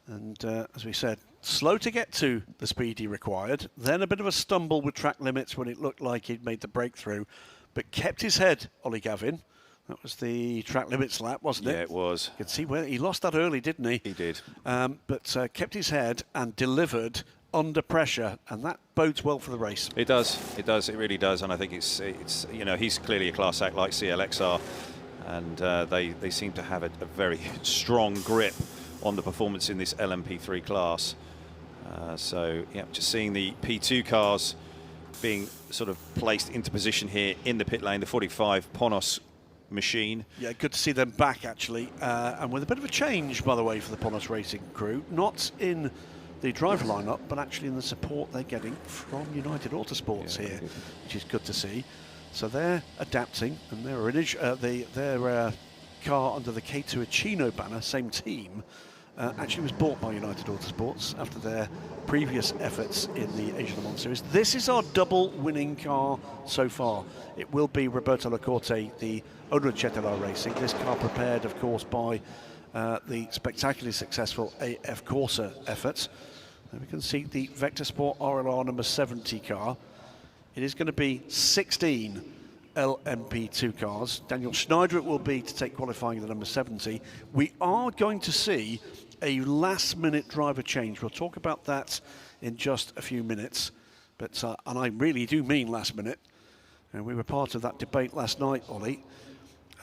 And as we said, slow to get to the speed he required. Then a bit of a stumble with track limits when it looked like he'd made the breakthrough, but kept his head, Ollie Gavin. That was the track limits lap, wasn't it? Yeah, it was. You can see where he lost that early, didn't he? He did. But kept his head and delivered under pressure, and that bodes well for the race. It does, it really does, and I think it's you know, he's clearly a class act like CLX are, and they seem to have a very strong grip on the performance in this LMP3 class. So yeah, just seeing the P2 cars being sort of placed into position here in the pit lane, the 45 Ponos machine. Yeah, good to see them back actually, and with a bit of a change, by the way, for the Ponos Racing crew, not in the driver lineup, but actually in the support they're getting from United Autosports here, which is good to see. So they're adapting, and their car under the K2 Achino banner, same team, actually was bought by United Autosports after their previous efforts in the Asian Le Mans Series. This is our double winning car so far. It will be Roberto Lacorte, the owner of Cetera Racing. This car prepared, of course, by the spectacularly successful AF Corsa efforts. And we can see the Vector Sport RLR number 70 car. It is going to be 16 LMP2 cars. Daniel Schneider it will be to take qualifying at the number 70. We are going to see a last-minute driver change. We'll talk about that in just a few minutes. But and I really do mean last minute. And we were part of that debate last night, Ollie.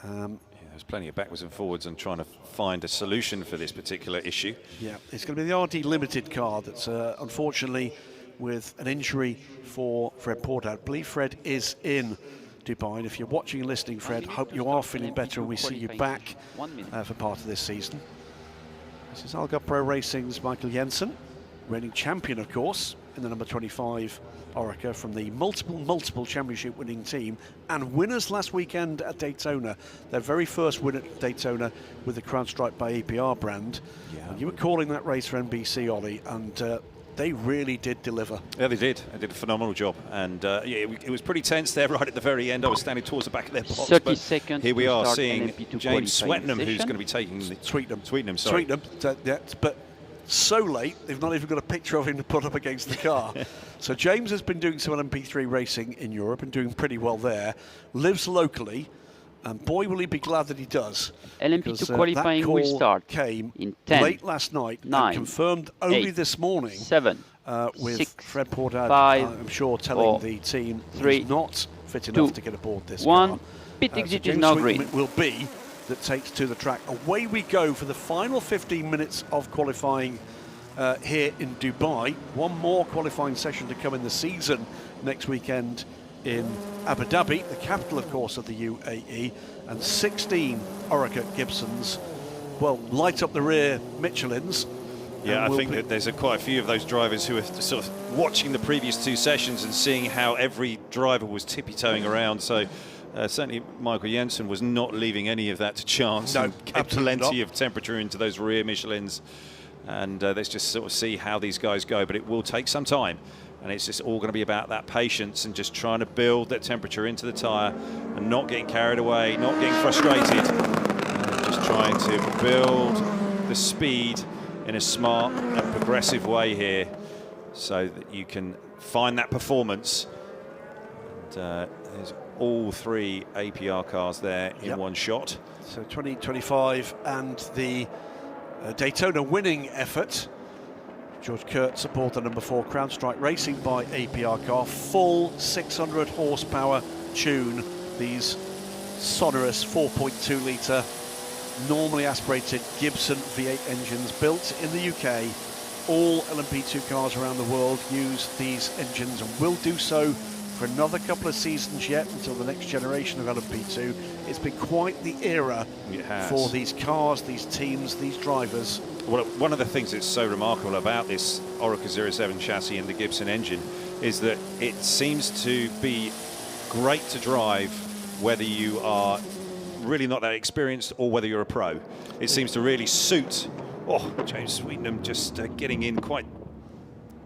There's plenty of backwards and forwards and trying to find a solution for this particular issue. Yeah, it's going to be the RD Limited car that's unfortunately with an injury for Fred Porter. I believe Fred is in Dubai, and if you're watching and listening, Fred, hope you are feeling better and we see you back for part of this season. This is Algarve Pro Racing's Michael Jensen, reigning champion, of course. in the number 25 Orica from the multiple championship winning team and winners last weekend at Daytona. Their very first win at Daytona with the CrowdStrike by APR brand. Yeah. And you were calling that race for NBC, Ollie, and they really did deliver. Yeah, they did. They did a phenomenal job. And yeah, it was pretty tense there right at the very end. I was standing towards the back of their box. 30 seconds. Here we to are start seeing LMP2 James qualifying Swetnam, who's session. going to be taking the Sweetenham, sorry. But so late, they've not even got a picture of him to put up against the car. So James has been doing some LMP3 racing in Europe and doing pretty well there. Lives locally. And boy, will he be glad that he does. LMP2 qualifying that will call start came in 10, late last night 9, and confirmed only 8, this morning 7, with 6, Fred Portad, 5, I'm sure, telling 4, the team 3, he's not fit 2, enough to get aboard this 1. car. Pit So exit is James now Sweetenham green. it will be that takes to the track. Away we go for the final 15 minutes of qualifying here in Dubai. One more qualifying session to come in the season next weekend in Abu Dhabi, the capital, of course, of the UAE, and 16 Orica Gibsons, well, light up the rear Michelins. Yeah, I think that there's quite a few of those drivers who are sort of watching the previous two sessions and seeing how every driver was tippy-toeing around. So certainly Michael Jensen was not leaving any of that to chance. No, and kept absolutely plenty not. of temperature into those rear Michelins. And let's just sort of see how these guys go. But it will take some time. And it's just all going to be about that patience and just trying to build that temperature into the tyre and not getting carried away, not getting frustrated. Just trying to build the speed in a smart and progressive way here so that you can find that performance. And there's all three APR cars there in one shot. So 2025 and the Daytona winning effort. George Kurtz aboard the number 4 CrowdStrike Racing by APR car. Full 600 horsepower tune. These sonorous 4.2 litre normally aspirated Gibson V8 engines built in the UK. All LMP2 cars around the world use these engines and will do so for another couple of seasons yet until the next generation of LMP2. It's been quite the era for these cars, these teams, these drivers. Well, one of the things that's so remarkable about this Orica 07 chassis and the Gibson engine is that it seems to be great to drive whether you are really not that experienced or whether you're a pro. It seems to really suit. Oh, James Sweetenham just getting in quite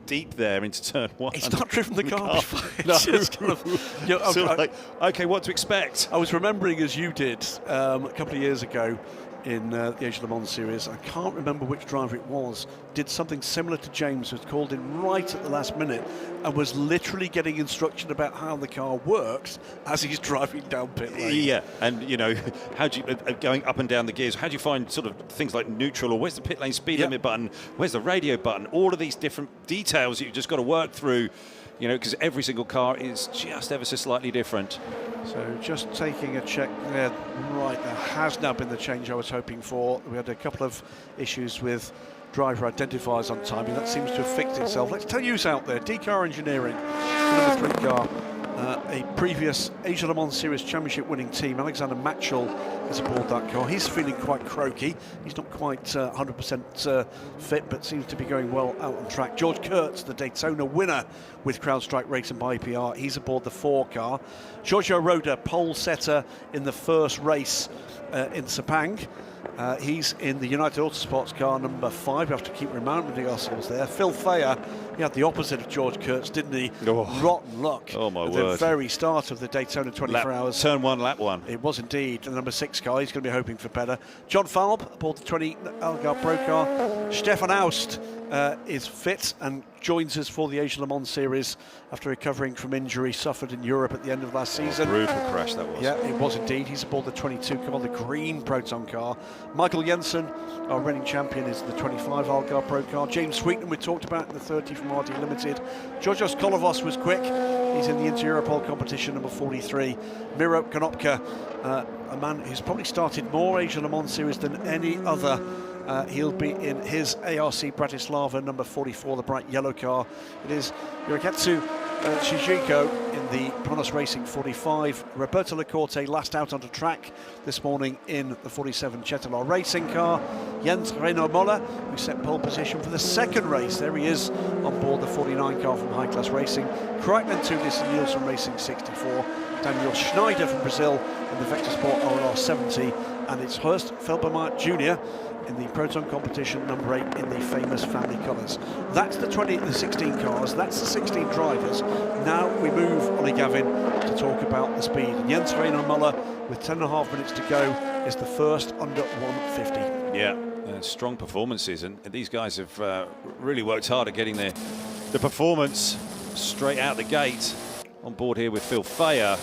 deep there into turn 1. He's not driven the car before. No. It's just kind of, you know, Sort of like, okay, what to expect? I was remembering, as you did, a couple of years ago in the Age Le Mans series, I can't remember which driver it was, did something similar to James, was called in right at the last minute and was literally getting instruction about how the car works as he's driving down pit lane. Yeah, and you know, how do you, going up and down the gears, how do you find sort of things like neutral, or where's the pit lane speed limit button, where's the radio button, all of these different details that you've just got to work through, you know, because every single car is just ever so slightly different. So just taking a check there, right, there has now been the change I was hoping for. We had a couple of issues with driver identifiers on timing. That seems to have fixed itself. Let's tell you who's out there. D-Car Engineering, the number 3 car, a previous Asia Le Mans Series Championship winning team. Alexander Matchell is aboard that car. He's feeling quite croaky. He's not quite 100% fit, but seems to be going well out on track. George Kurtz, the Daytona winner with CrowdStrike Racing by APR. He's aboard the 4 car. Giorgio Roda, pole setter in the first race in Sepang. He's in the United Autosports car number 5. We have to keep reminding ourselves there. Phil Thayer, he had the opposite of George Kurtz, didn't he? Oh. Rotten luck Oh, my at word. the very start of the Daytona 24 hours. Turn 1, lap 1. It was indeed. The number 6 car, he's going to be hoping for better. John Falb aboard the 20 Algarve Pro car. Stefan Aust is fit and joins us for the Asia Le Mans Series after recovering from injury suffered in Europe at the end of last season. Brutal crash that was. Yeah, it was indeed. He's aboard the 22 car, the green Proton car. Michael Jensen, our reigning champion, is the 25 Algarve Pro car. James Sweetenham, we talked about in the 30 from RD Limited. Georgios Kolovos was quick. He's in the Inter-Europol competition, number 43. Miro Konopka, a man who's probably started more Asia Le Mans Series than any other. He'll be in his ARC Bratislava number 44, the bright yellow car. It is Yuriketsu Shijiko in the Kronos Racing 45. Roberto Lacorte last out on the track this morning in the 47 Cetilar Racing car. Jens Reino Moller, who set pole position for the second race. There he is on board the 49 car from High Class Racing. Kreitman Tudis and Nielsen Racing 64. Daniel Schneider from Brazil in the Vector Sport OLR 70. And it's Horst Felbermayr Jr. in the Proton competition number 8 in the famous family colours. That's the 16 cars, that's the 16 drivers. Now we move, Ollie Gavin, to talk about the speed. And Jens Reino Muller, with 10.5 minutes to go, is the first under 150. Yeah, strong performances, and these guys have really worked hard at getting the performance straight out the gate. On board here with Phil Fayer.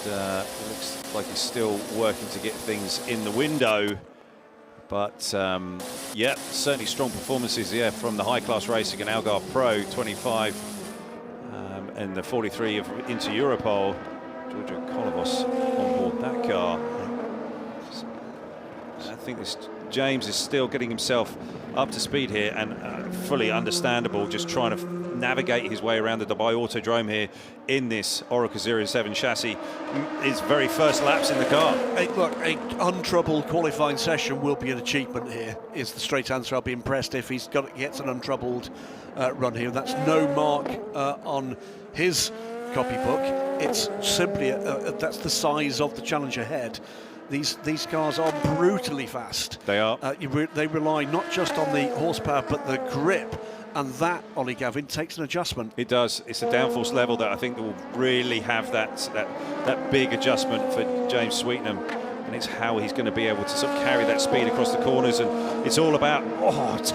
And it looks like he's still working to get things in the window. But yeah, certainly strong performances from the High Class Racing and Algarve Pro 25 and the 43 of into Europol. Giorgio Kolovos on board that car. I think James is still getting himself up to speed here, and fully understandable, just trying to navigate his way around the Dubai Autodrome here in this Oracle 07 chassis. His very first laps in the car. Look, an untroubled qualifying session will be an achievement here, is the straight answer. I'll be impressed if he's gets an untroubled run here. That's no mark on his copybook. It's simply that's the size of the challenge ahead. These cars are brutally fast. They are. They rely not just on the horsepower but the grip, and that, Ollie Gavin, takes an adjustment. It does. It's the downforce level that I think will really have that big adjustment for James Sweetenham, and it's how he's going to be able to sort of carry that speed across the corners. And it's all about,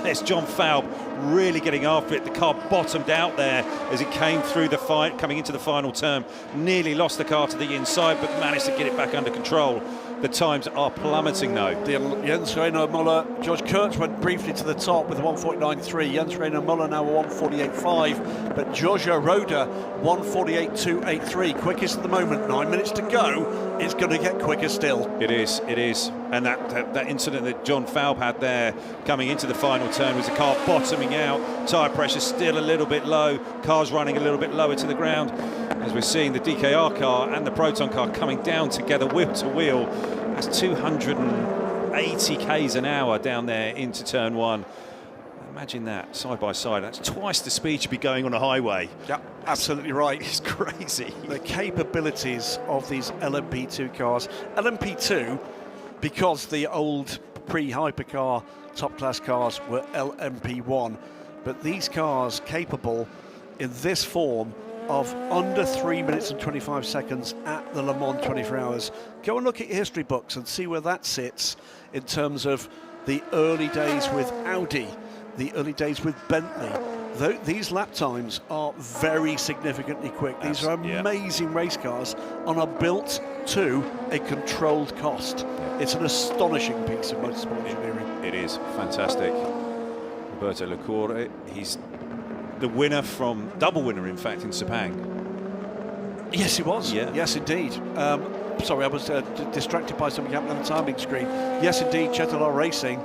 there's John Falb really getting after it. The car bottomed out there as it came through the fight, coming into the final turn. Nearly lost the car to the inside, but managed to get it back under control. The times are plummeting though. Jens Reino Muller, George Kurtz went briefly to the top with a 1:49.3. Jens Reino Muller now a 1:48.5, but Giorgio Roda 1:48.283, quickest at the moment. 9 minutes to go. It's going to get quicker still. It is. And that incident that John Falb had there coming into the final turn was the car bottoming out, tyre pressure still a little bit low, cars running a little bit lower to the ground. As we're seeing the DKR car and the Proton car coming down together wheel to wheel. That's 280 k's an hour down there into turn one. Imagine that side by side. That's twice the speed you'd be going on a highway. Yeah, absolutely right. It's crazy. The capabilities of these LMP2 cars. LMP2, because the old pre-hypercar top-class cars were LMP1, but these cars capable in this form of under 3 minutes and 25 seconds at the Le Mans 24 Hours. Go and look at your history books and see where that sits in terms of the early days with Audi, the early days with Bentley. These lap times are very significantly quick. These are amazing race cars and are built to a controlled cost. It's an astonishing piece of motorsport engineering. It is fantastic. Roberto Lacorte, he's the winner from, double winner in fact, in Sepang. Yes, he was. Yeah. Yes, indeed. Sorry, I was distracted by something happening on the timing screen. Yes, indeed, Cetilar Racing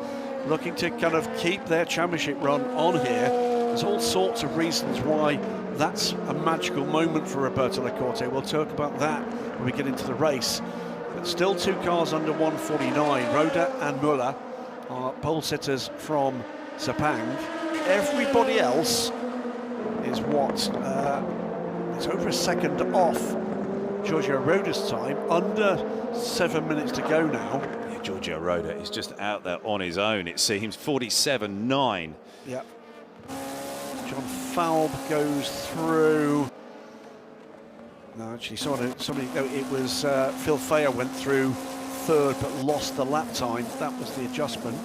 looking to kind of keep their championship run on here. There's all sorts of reasons why that's a magical moment for Roberto Lacorte. We'll talk about that when we get into the race. But still two cars under 1:49. Roda and Muller are pole sitters from Sepang. Everybody else is it's over a second off Giorgio Roda's time, under 7 minutes to go now. Yeah, Giorgio Roda is just out there on his own, it seems. 47.9. Yeah. John Falb goes through. No, actually, it was Phil Fayer went through third but lost the lap time. That was the adjustment.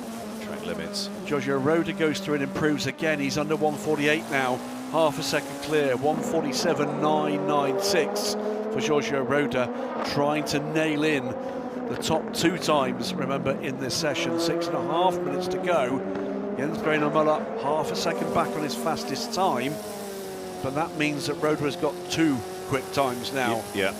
Track limits. Giorgio Roda goes through and improves again. He's under 1:48 now. Half a second clear. 1:47.996 for Giorgio Roda, trying to nail in the top two times, remember, in this session. 6.5 minutes to go. Jens Reino Muller half a second back on his fastest time, but that means that Roda has got two quick times now. Yeah.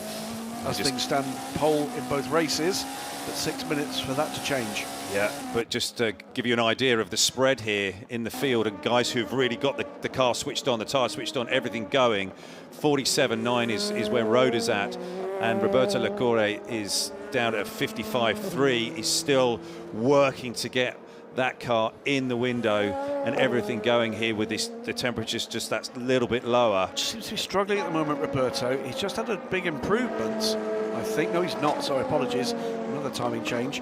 as things stand, pole in both races, but 6 minutes for that to change. Yeah, but just to give you an idea of the spread here in the field and guys who've really got the car switched on, the tyre switched on, everything going, 47.9 is where Roda's at, and Roberto Lacore is down at 55.3. He's still working to get that car in the window and everything going here with the temperatures just that little bit lower. Seems to be struggling at the moment, Roberto. He's just had a big improvement, I think. No, he's not, sorry, apologies. Another timing change.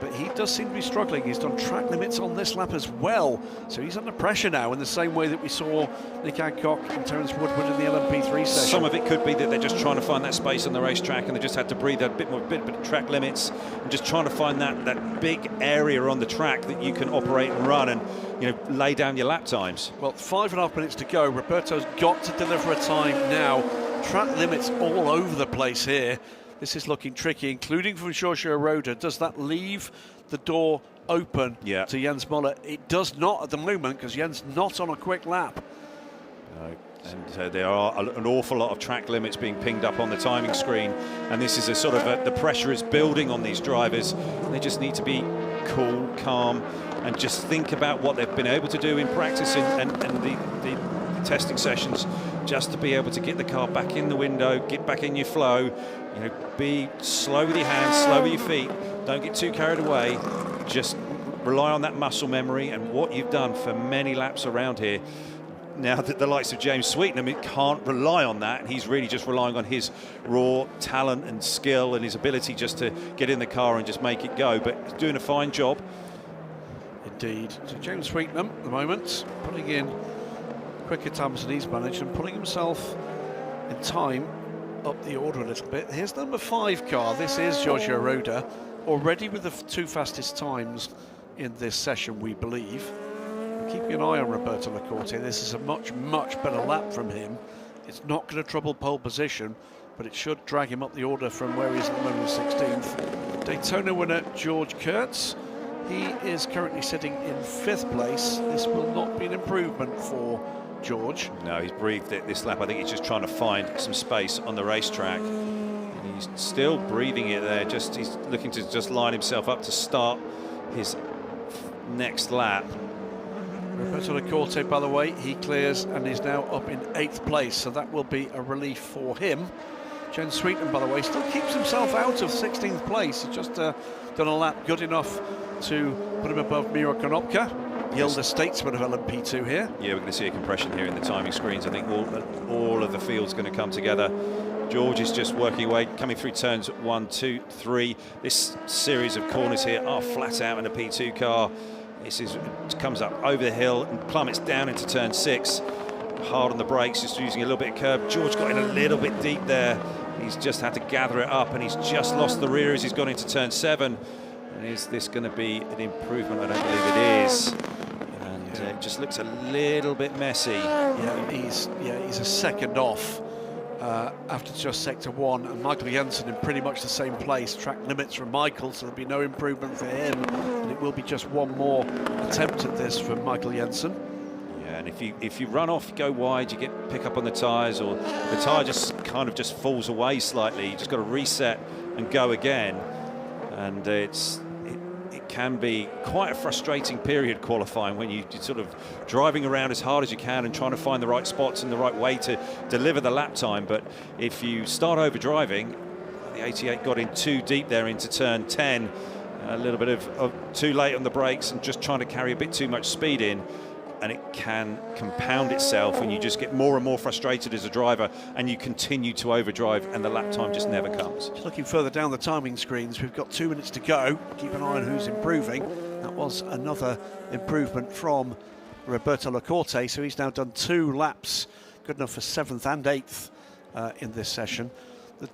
But he does seem to be struggling. He's done track limits on this lap as well. So he's under pressure now in the same way that we saw Nick Hancock and Terence Woodward in the LMP3 session. Some of it could be that they're just trying to find that space on the racetrack and they just had to breathe a bit of track limits and just trying to find that big area on the track that you can operate and run and, you know, lay down your lap times. Well, 5.5 minutes to go. Roberto's got to deliver a time now. Track limits all over the place here. This is looking tricky, including from Giorgio Roda. Does that leave the door open to Jens Moller? It does not at the moment, because Jens not on a quick lap. No. And there are an awful lot of track limits being pinged up on the timing screen, and this is a sort of the pressure is building on these drivers. They just need to be cool, calm, and just think about what they've been able to do in practice and the testing sessions, just to be able to get the car back in the window, get back in your flow. You know, be slow with your hands, slow with your feet. Don't get too carried away. Just rely on that muscle memory and what you've done for many laps around here. Now that the likes of James Sweetenham can't rely on that, and he's really just relying on his raw talent and skill and his ability just to get in the car and just make it go. But he's doing a fine job. Indeed. So James Sweetenham at the moment putting in quicker times than he's managed and putting himself in time up the order a little bit. Here's the number 5 car. This is Giorgio Roda, already with the 2 fastest times in this session, we believe. We're keeping an eye on Roberto Lacorte. This is a much better lap from him. It's not going to trouble pole position, but it should drag him up the order from where he is at the moment, 16th. Daytona winner George Kurtz. He is currently sitting in 5th place. This will not be an improvement for George. No, he's breathed it this lap. I think he's just trying to find some space on the racetrack. And he's still breathing it there. He's looking to just line himself up to start his next lap. Roberto Lacorte, by the way, he clears and is now up in 8th place, so that will be a relief for him. Jens Sweetenham, by the way, still keeps himself out of 16th place. He's just done a lap good enough to put him above Miro Konopka, the elder statesman of LMP2 here. Yeah, we're going to see a compression here in the timing screens. I think all of the field's going to come together. George is just working away, coming through turns 1, 2, 3. This series of corners here are flat out in a P2 car. It comes up over the hill and plummets down into turn 6. Hard on the brakes, just using a little bit of curb. George got in a little bit deep there. He's just had to gather it up, and he's just lost the rear as he's gone into turn 7. And is this going to be an improvement? I don't believe it is. And it just looks a little bit messy. Yeah, he's a second off after just sector 1, and Michael Jensen in pretty much the same place. Track limits from Michael, so there'll be no improvement for him, and it will be just one more attempt at this from Michael Jensen. Yeah, and if you run off, you go wide, you pick up on the tyres, or the tyre just kind of just falls away slightly. You just got to reset and go again, and it can be quite a frustrating period qualifying when you're sort of driving around as hard as you can and trying to find the right spots and the right way to deliver the lap time. But if you start over driving, the 88 got in too deep there into turn 10, a little bit of too late on the brakes and just trying to carry a bit too much speed in, and it can compound itself when you just get more and more frustrated as a driver and you continue to overdrive and the lap time just never comes. Just looking further down the timing screens, we've got 2 minutes to go. Keep an eye on who's improving. That was another improvement from Roberto Lacorte, so he's now done 2 laps, good enough for 7th and 8th in this session.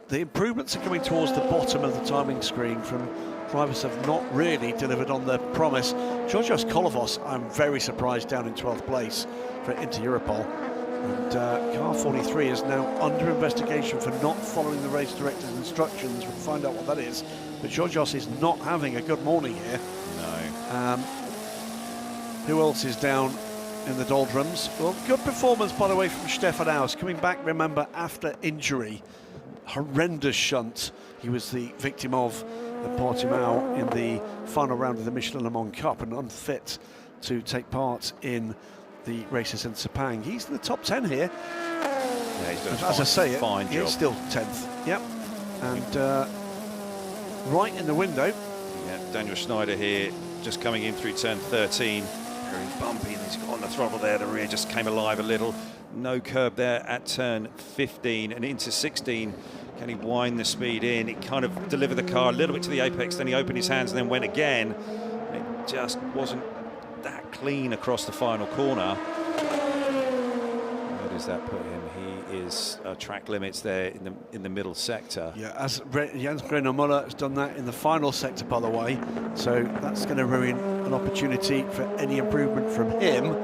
The improvements are coming towards the bottom of the timing screen from drivers have not really delivered on their promise. Georgios Kolovos, I'm very surprised, down in 12th place for Inter-Europol. And car 43 is now under investigation for not following the race director's instructions. We'll find out what that is. But Georgios is not having a good morning here. No. Who else is down in the doldrums? Well, good performance, by the way, from Stefan Aus. Coming back, remember, after injury. horrendous shunt he was the victim of at Portimao in the final round of the Michelin Le Mans Cup, and unfit to take part in the races in Sepang. He's in the top 10 here. Yeah, he's done As I say, fine job. he's still 10th. Yep. And right in the window. Yeah, Daniel Schneider here, just coming in through turn 13. Very bumpy, and he's got on the throttle there. The rear just came alive a little. No curb there at turn 15 and into 16. Can he wind the speed in? It kind of delivered the car a little bit to the apex, then he opened his hands and then went again. It just wasn't that clean across the final corner. Where does that put him? He is track limits there in the middle sector. Yeah, as Jens Greno Muller has done that in the final sector, by the way. So that's going to ruin an opportunity for any improvement from him.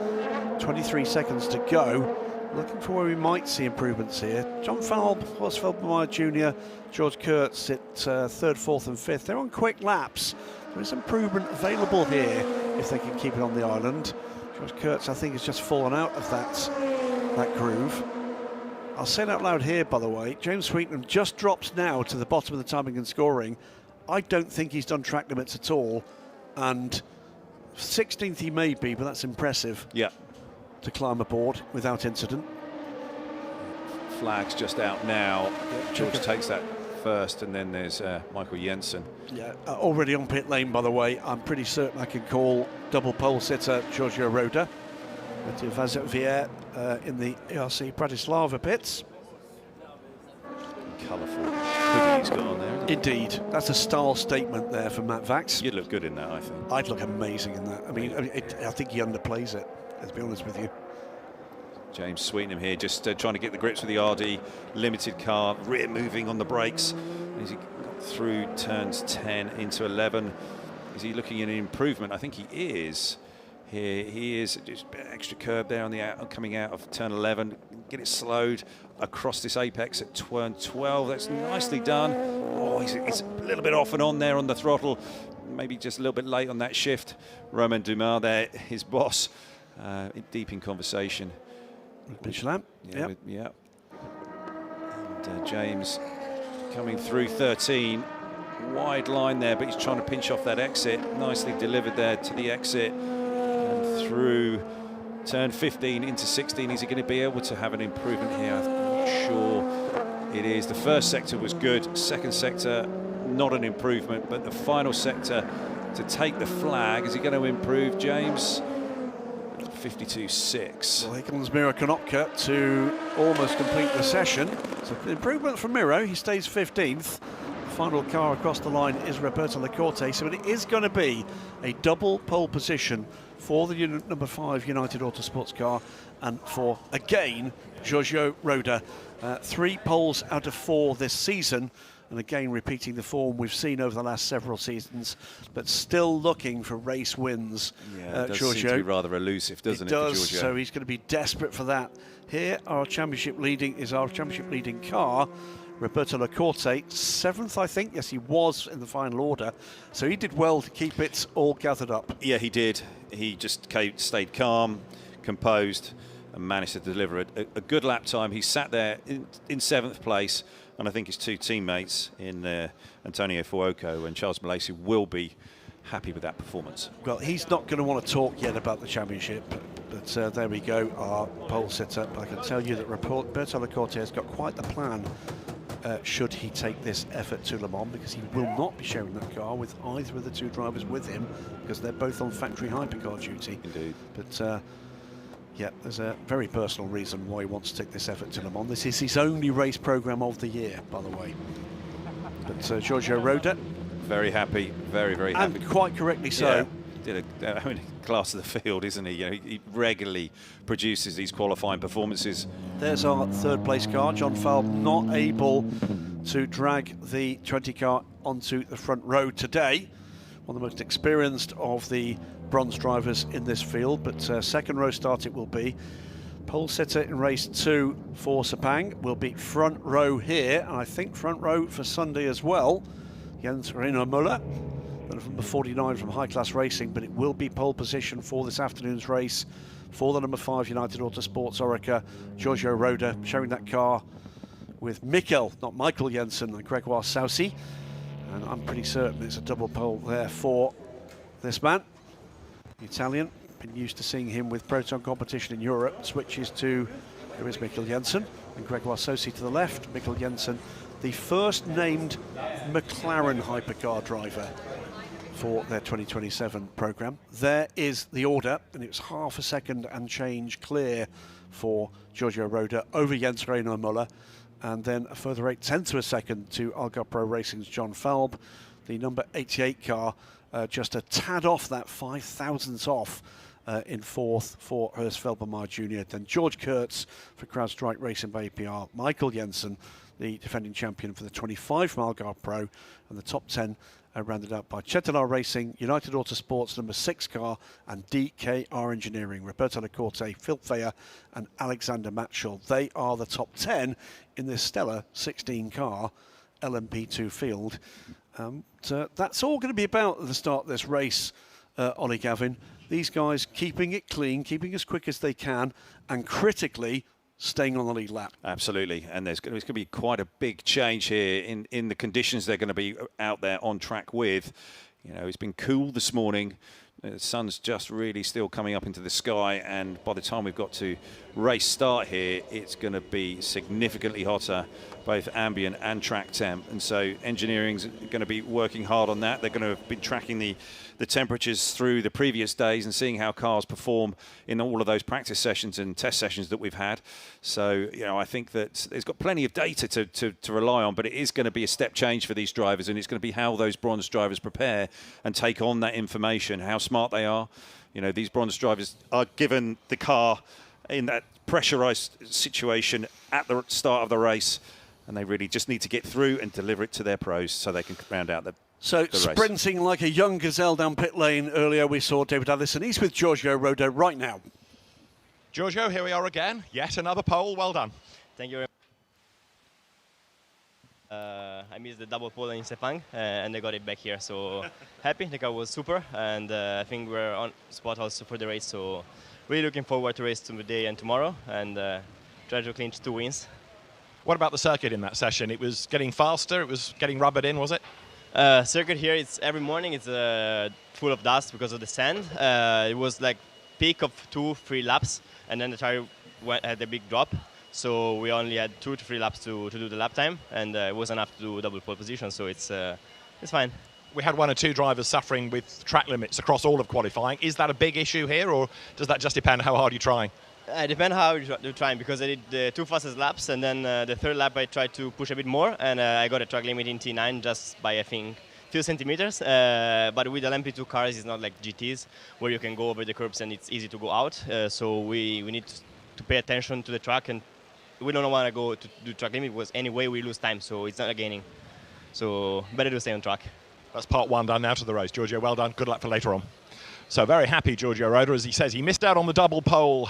23 seconds to go. Looking for where we might see improvements here. John Falb, Horst Feldmeyer Jr., George Kurtz at 3rd, 4th and 5th. They're on quick laps. There is improvement available here if they can keep it on the island. George Kurtz, I think, has just fallen out of that groove. I'll say it out loud here, by the way. James Sweetnam just drops now to the bottom of the timing and scoring. I don't think he's done track limits at all. And 16th he may be, but that's impressive. Yeah. To climb aboard without incident. Flag's just out now. George takes that first, and then there's Michael Jensen. Yeah, already on pit lane, by the way. I'm pretty certain I can call double pole sitter Giorgio Roda. Mathieu Vazevier in the ERC Bratislava pits. Colourful hoodie he's got on there. Indeed, that's a style statement there for Matt Vax. You'd look good in that, I think. I'd look amazing in that. I mean, I think he underplays it, let's be honest with you. James Sweetnam here, just trying to get the grips with the RD limited car, rear moving on the brakes. As he got through turns 10 into 11, is he looking at an improvement? I think he is. Here he is, just a bit extra curb there on the coming out of turn 11. Get it slowed across this apex at turn 12. That's nicely done. Oh, he's a little bit off and on there on the throttle. Maybe just a little bit late on that shift. Romain Dumas there, his boss, deep in conversation. Michelin. Yeah. Yep. Yeah. And James coming through 13. Wide line there, but he's trying to pinch off that exit. Nicely delivered there to the exit. And through turn 15 into 16, is he going to be able to have an improvement here? I'm not sure it is. The first sector was good. Second sector, not an improvement, but the final sector to take the flag, is he going to improve, James? 52.6. Well, here comes Miro Konopka to almost complete the session. So improvement from Miro, he stays 15th. The final car across the line is Roberto Lacorte, so it is going to be a double pole position for the number 5 United Autosports car and for, again, Giorgio Roda. 3 poles out of 4 this season, and again repeating the form we've seen over the last several seasons, but still looking for race wins. Yeah, it does Giorgio. seem to be rather elusive, doesn't it? It does, for Giorgio? so he's going to be desperate for that. Here, our championship leading car, Roberto Lacorte, 7th, I think. Yes, he was in the final order, so he did well to keep it all gathered up. Yeah, he did. He just stayed calm, composed, and managed to deliver a good lap time. He sat there in 7th place, and I think his 2 teammates in Antonio Fuoco and Charles Malaysia will be happy with that performance. Well, he's not going to want to talk yet about the championship, but there we go, our pole sitter. I can tell you that Roberto Lacorte has got quite the plan should he take this effort to Le Mans, because he will not be sharing that car with either of the 2 drivers with him, because they're both on factory hypercar duty. Indeed. But yeah, there's a very personal reason why he wants to take this effort to Le Mans. This is his only race programme of the year, by the way. But Giorgio Roda, very happy, very, very happy. and quite correctly so. Yeah. Did class of the field, isn't he? You know, he regularly produces these qualifying performances. There's our 3rd place car. John Falb not able to drag the 20 car onto the front row today. One of the most experienced of the bronze drivers in this field, but 2nd row start it will be. Pole sitter in race 2 for Sepang will be front row here, and I think front row for Sunday as well. Jens Reno Muller, from the 49 from High Class Racing, but it will be pole position for this afternoon's race for the number 5 United Autosports Oreca. Giorgio Roda sharing that car with Mikkel, not Michael Jensen, and Gregoire Saucy. And I'm pretty certain it's a double pole there for this man, the Italian. Been used to seeing him with Proton competition in Europe. Switches to, there is Mikkel Jensen, and Gregoire Saucy to the left. Mikkel Jensen, the first named McLaren hypercar driver for their 2027 programme. There is the order, and it's half a second and change clear for Giorgio Roda over Jens Reiner Müller, and then a further 0.8 of a second to Algarve Pro Racing's John Falb. The number 88 car just a tad off that 0.005 off in fourth for Horst Felbermeier Jr. Then George Kurtz for CrowdStrike Racing by APR, Michael Jensen, the defending champion for the 25 Algarve Pro, and the top 10 rounded out by Cetilar Racing, United Autosports number 6 car, and DKR Engineering, Roberto Lacorte, Phil Thayer, and Alexander Matschel. They are the top 10 in this stellar 16 car LMP2 field. So that's all going to be about at the start of this race, Ollie Gavin. These guys keeping it clean, keeping as quick as they can, and critically staying on the lead lap. Absolutely, and there's going to be quite a big change here in the conditions they're going to be out there on track with. You know, it's been cool this morning. The sun's just really still coming up into the sky, and by the time we've got to race start here, it's going to be significantly hotter, both ambient and track temp. And so engineering's going to be working hard on that. They're going to be tracking the temperatures through the previous days and seeing how cars perform in all of those practice sessions and test sessions that we've had. So, you know, I think that it's got plenty of data to rely on, but it is going to be a step change for these drivers, and it's going to be how those bronze drivers prepare and take on that information, how smart they are. You know, these bronze drivers are given the car in that pressurized situation at the start of the race, and they really just need to get through and deliver it to their pros so they can round out the sprinting race. Like a young gazelle down pit lane earlier, we saw David Allison. He's with Giorgio Roda right now. Giorgio, here we are again. Yet another pole. Well done. Thank you very much. I missed the double pole in Sepang, and I got it back here. So happy. The car was super, and I think we're on spot also for the race. So really looking forward to race today and tomorrow, and try to clinch 2 wins. What about the circuit in that session? It was getting faster. It was getting rubbered in, was it? Circuit here, it's every morning. It's full of dust because of the sand. It was like peak of 2-3 laps, and then the tire had a big drop. So we only had 2 to 3 laps to do the lap time, and it was enough to do double pole position. So it's fine. We had 1 or 2 drivers suffering with track limits across all of qualifying. Is that a big issue here, or does that just depend how hard you're trying? It depends how you're trying, because I did the 2 fastest laps, and then the 3rd lap I tried to push a bit more, and I got a track limit in T9 just by, I think, few centimeters. But with LMP2 cars, it's not like GTs where you can go over the curbs and it's easy to go out. So we need to pay attention to the track, and we don't want to go to do track limit because anyway we lose time, so it's not a gaining. So better to stay on track. That's part 1 done now to the race. Giorgio, well done. Good luck for later on. So very happy Giorgio Roda, as he says. He missed out on the double pole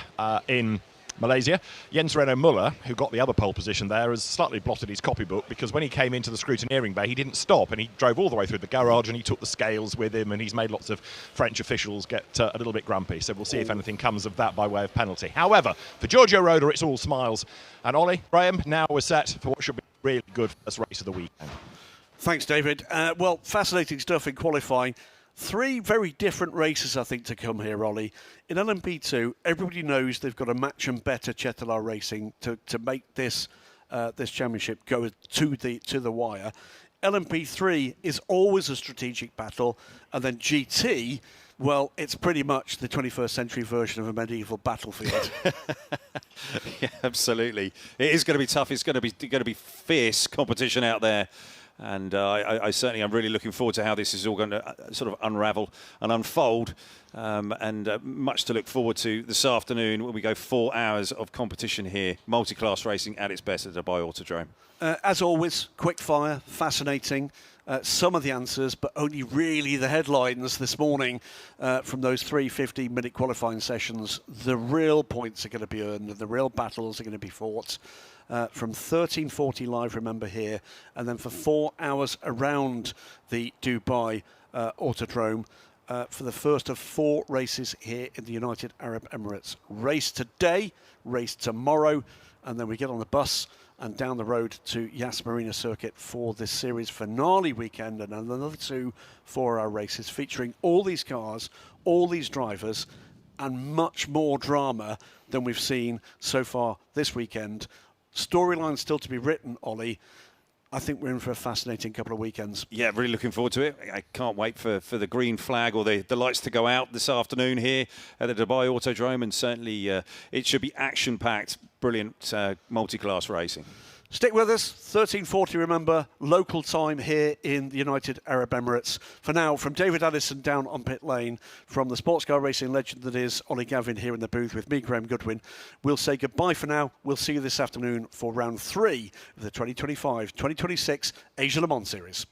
in Malaysia. Jens Reiner Müller, who got the other pole position there, has slightly blotted his copybook, because when he came into the scrutineering bay, he didn't stop, and he drove all the way through the garage, and he took the scales with him, and he's made lots of French officials get a little bit grumpy. So we'll see if anything comes of that by way of penalty. However, for Giorgio Roda, it's all smiles. And Ollie, Graham, now we're set for what should be a really good first race of the weekend. Thanks, David. Well, fascinating stuff in qualifying. 3 very different races, I think, to come here, Ollie. In LMP2, everybody knows they've got to match and better Cetilar Racing to make this this championship go to the wire. LMP3 is always a strategic battle, and then GT, well, it's pretty much the 21st century version of a medieval battlefield. Yeah, absolutely. It is going to be tough. It's going to be fierce competition out there. And I certainly am really looking forward to how this is all going to sort of unravel and unfold. And much to look forward to this afternoon when we go 4 hours of competition here. Multi-class racing at its best at the Dubai Autodrome. As always, quick fire, fascinating. Some of the answers, but only really the headlines this morning from those 3 15-minute qualifying sessions. The real points are going to be earned, and the real battles are going to be fought. From 13:40 live, remember, here, and then for 4 hours around the Dubai Autodrome for the first of 4 races here in the United Arab Emirates. Race today, race tomorrow, and then we get on the bus and down the road to Yas Marina Circuit for this series finale weekend, and another 2 4-hour races featuring all these cars, all these drivers, and much more drama than we've seen so far this weekend. Storylines still to be written, Ollie. I think we're in for a fascinating couple of weekends. Yeah, really looking forward to it. I can't wait for the green flag or the lights to go out this afternoon here at the Dubai Autodrome, and certainly it should be action-packed, brilliant multi-class racing. Stick with us, 13:40, remember, local time here in the United Arab Emirates. For now, from David Addison down on pit lane, from the sports car racing legend that is Ollie Gavin here in the booth with me, Graham Goodwin, we'll say goodbye for now. We'll see you this afternoon for round 3 of the 2025-2026 Asia Le Mans Series.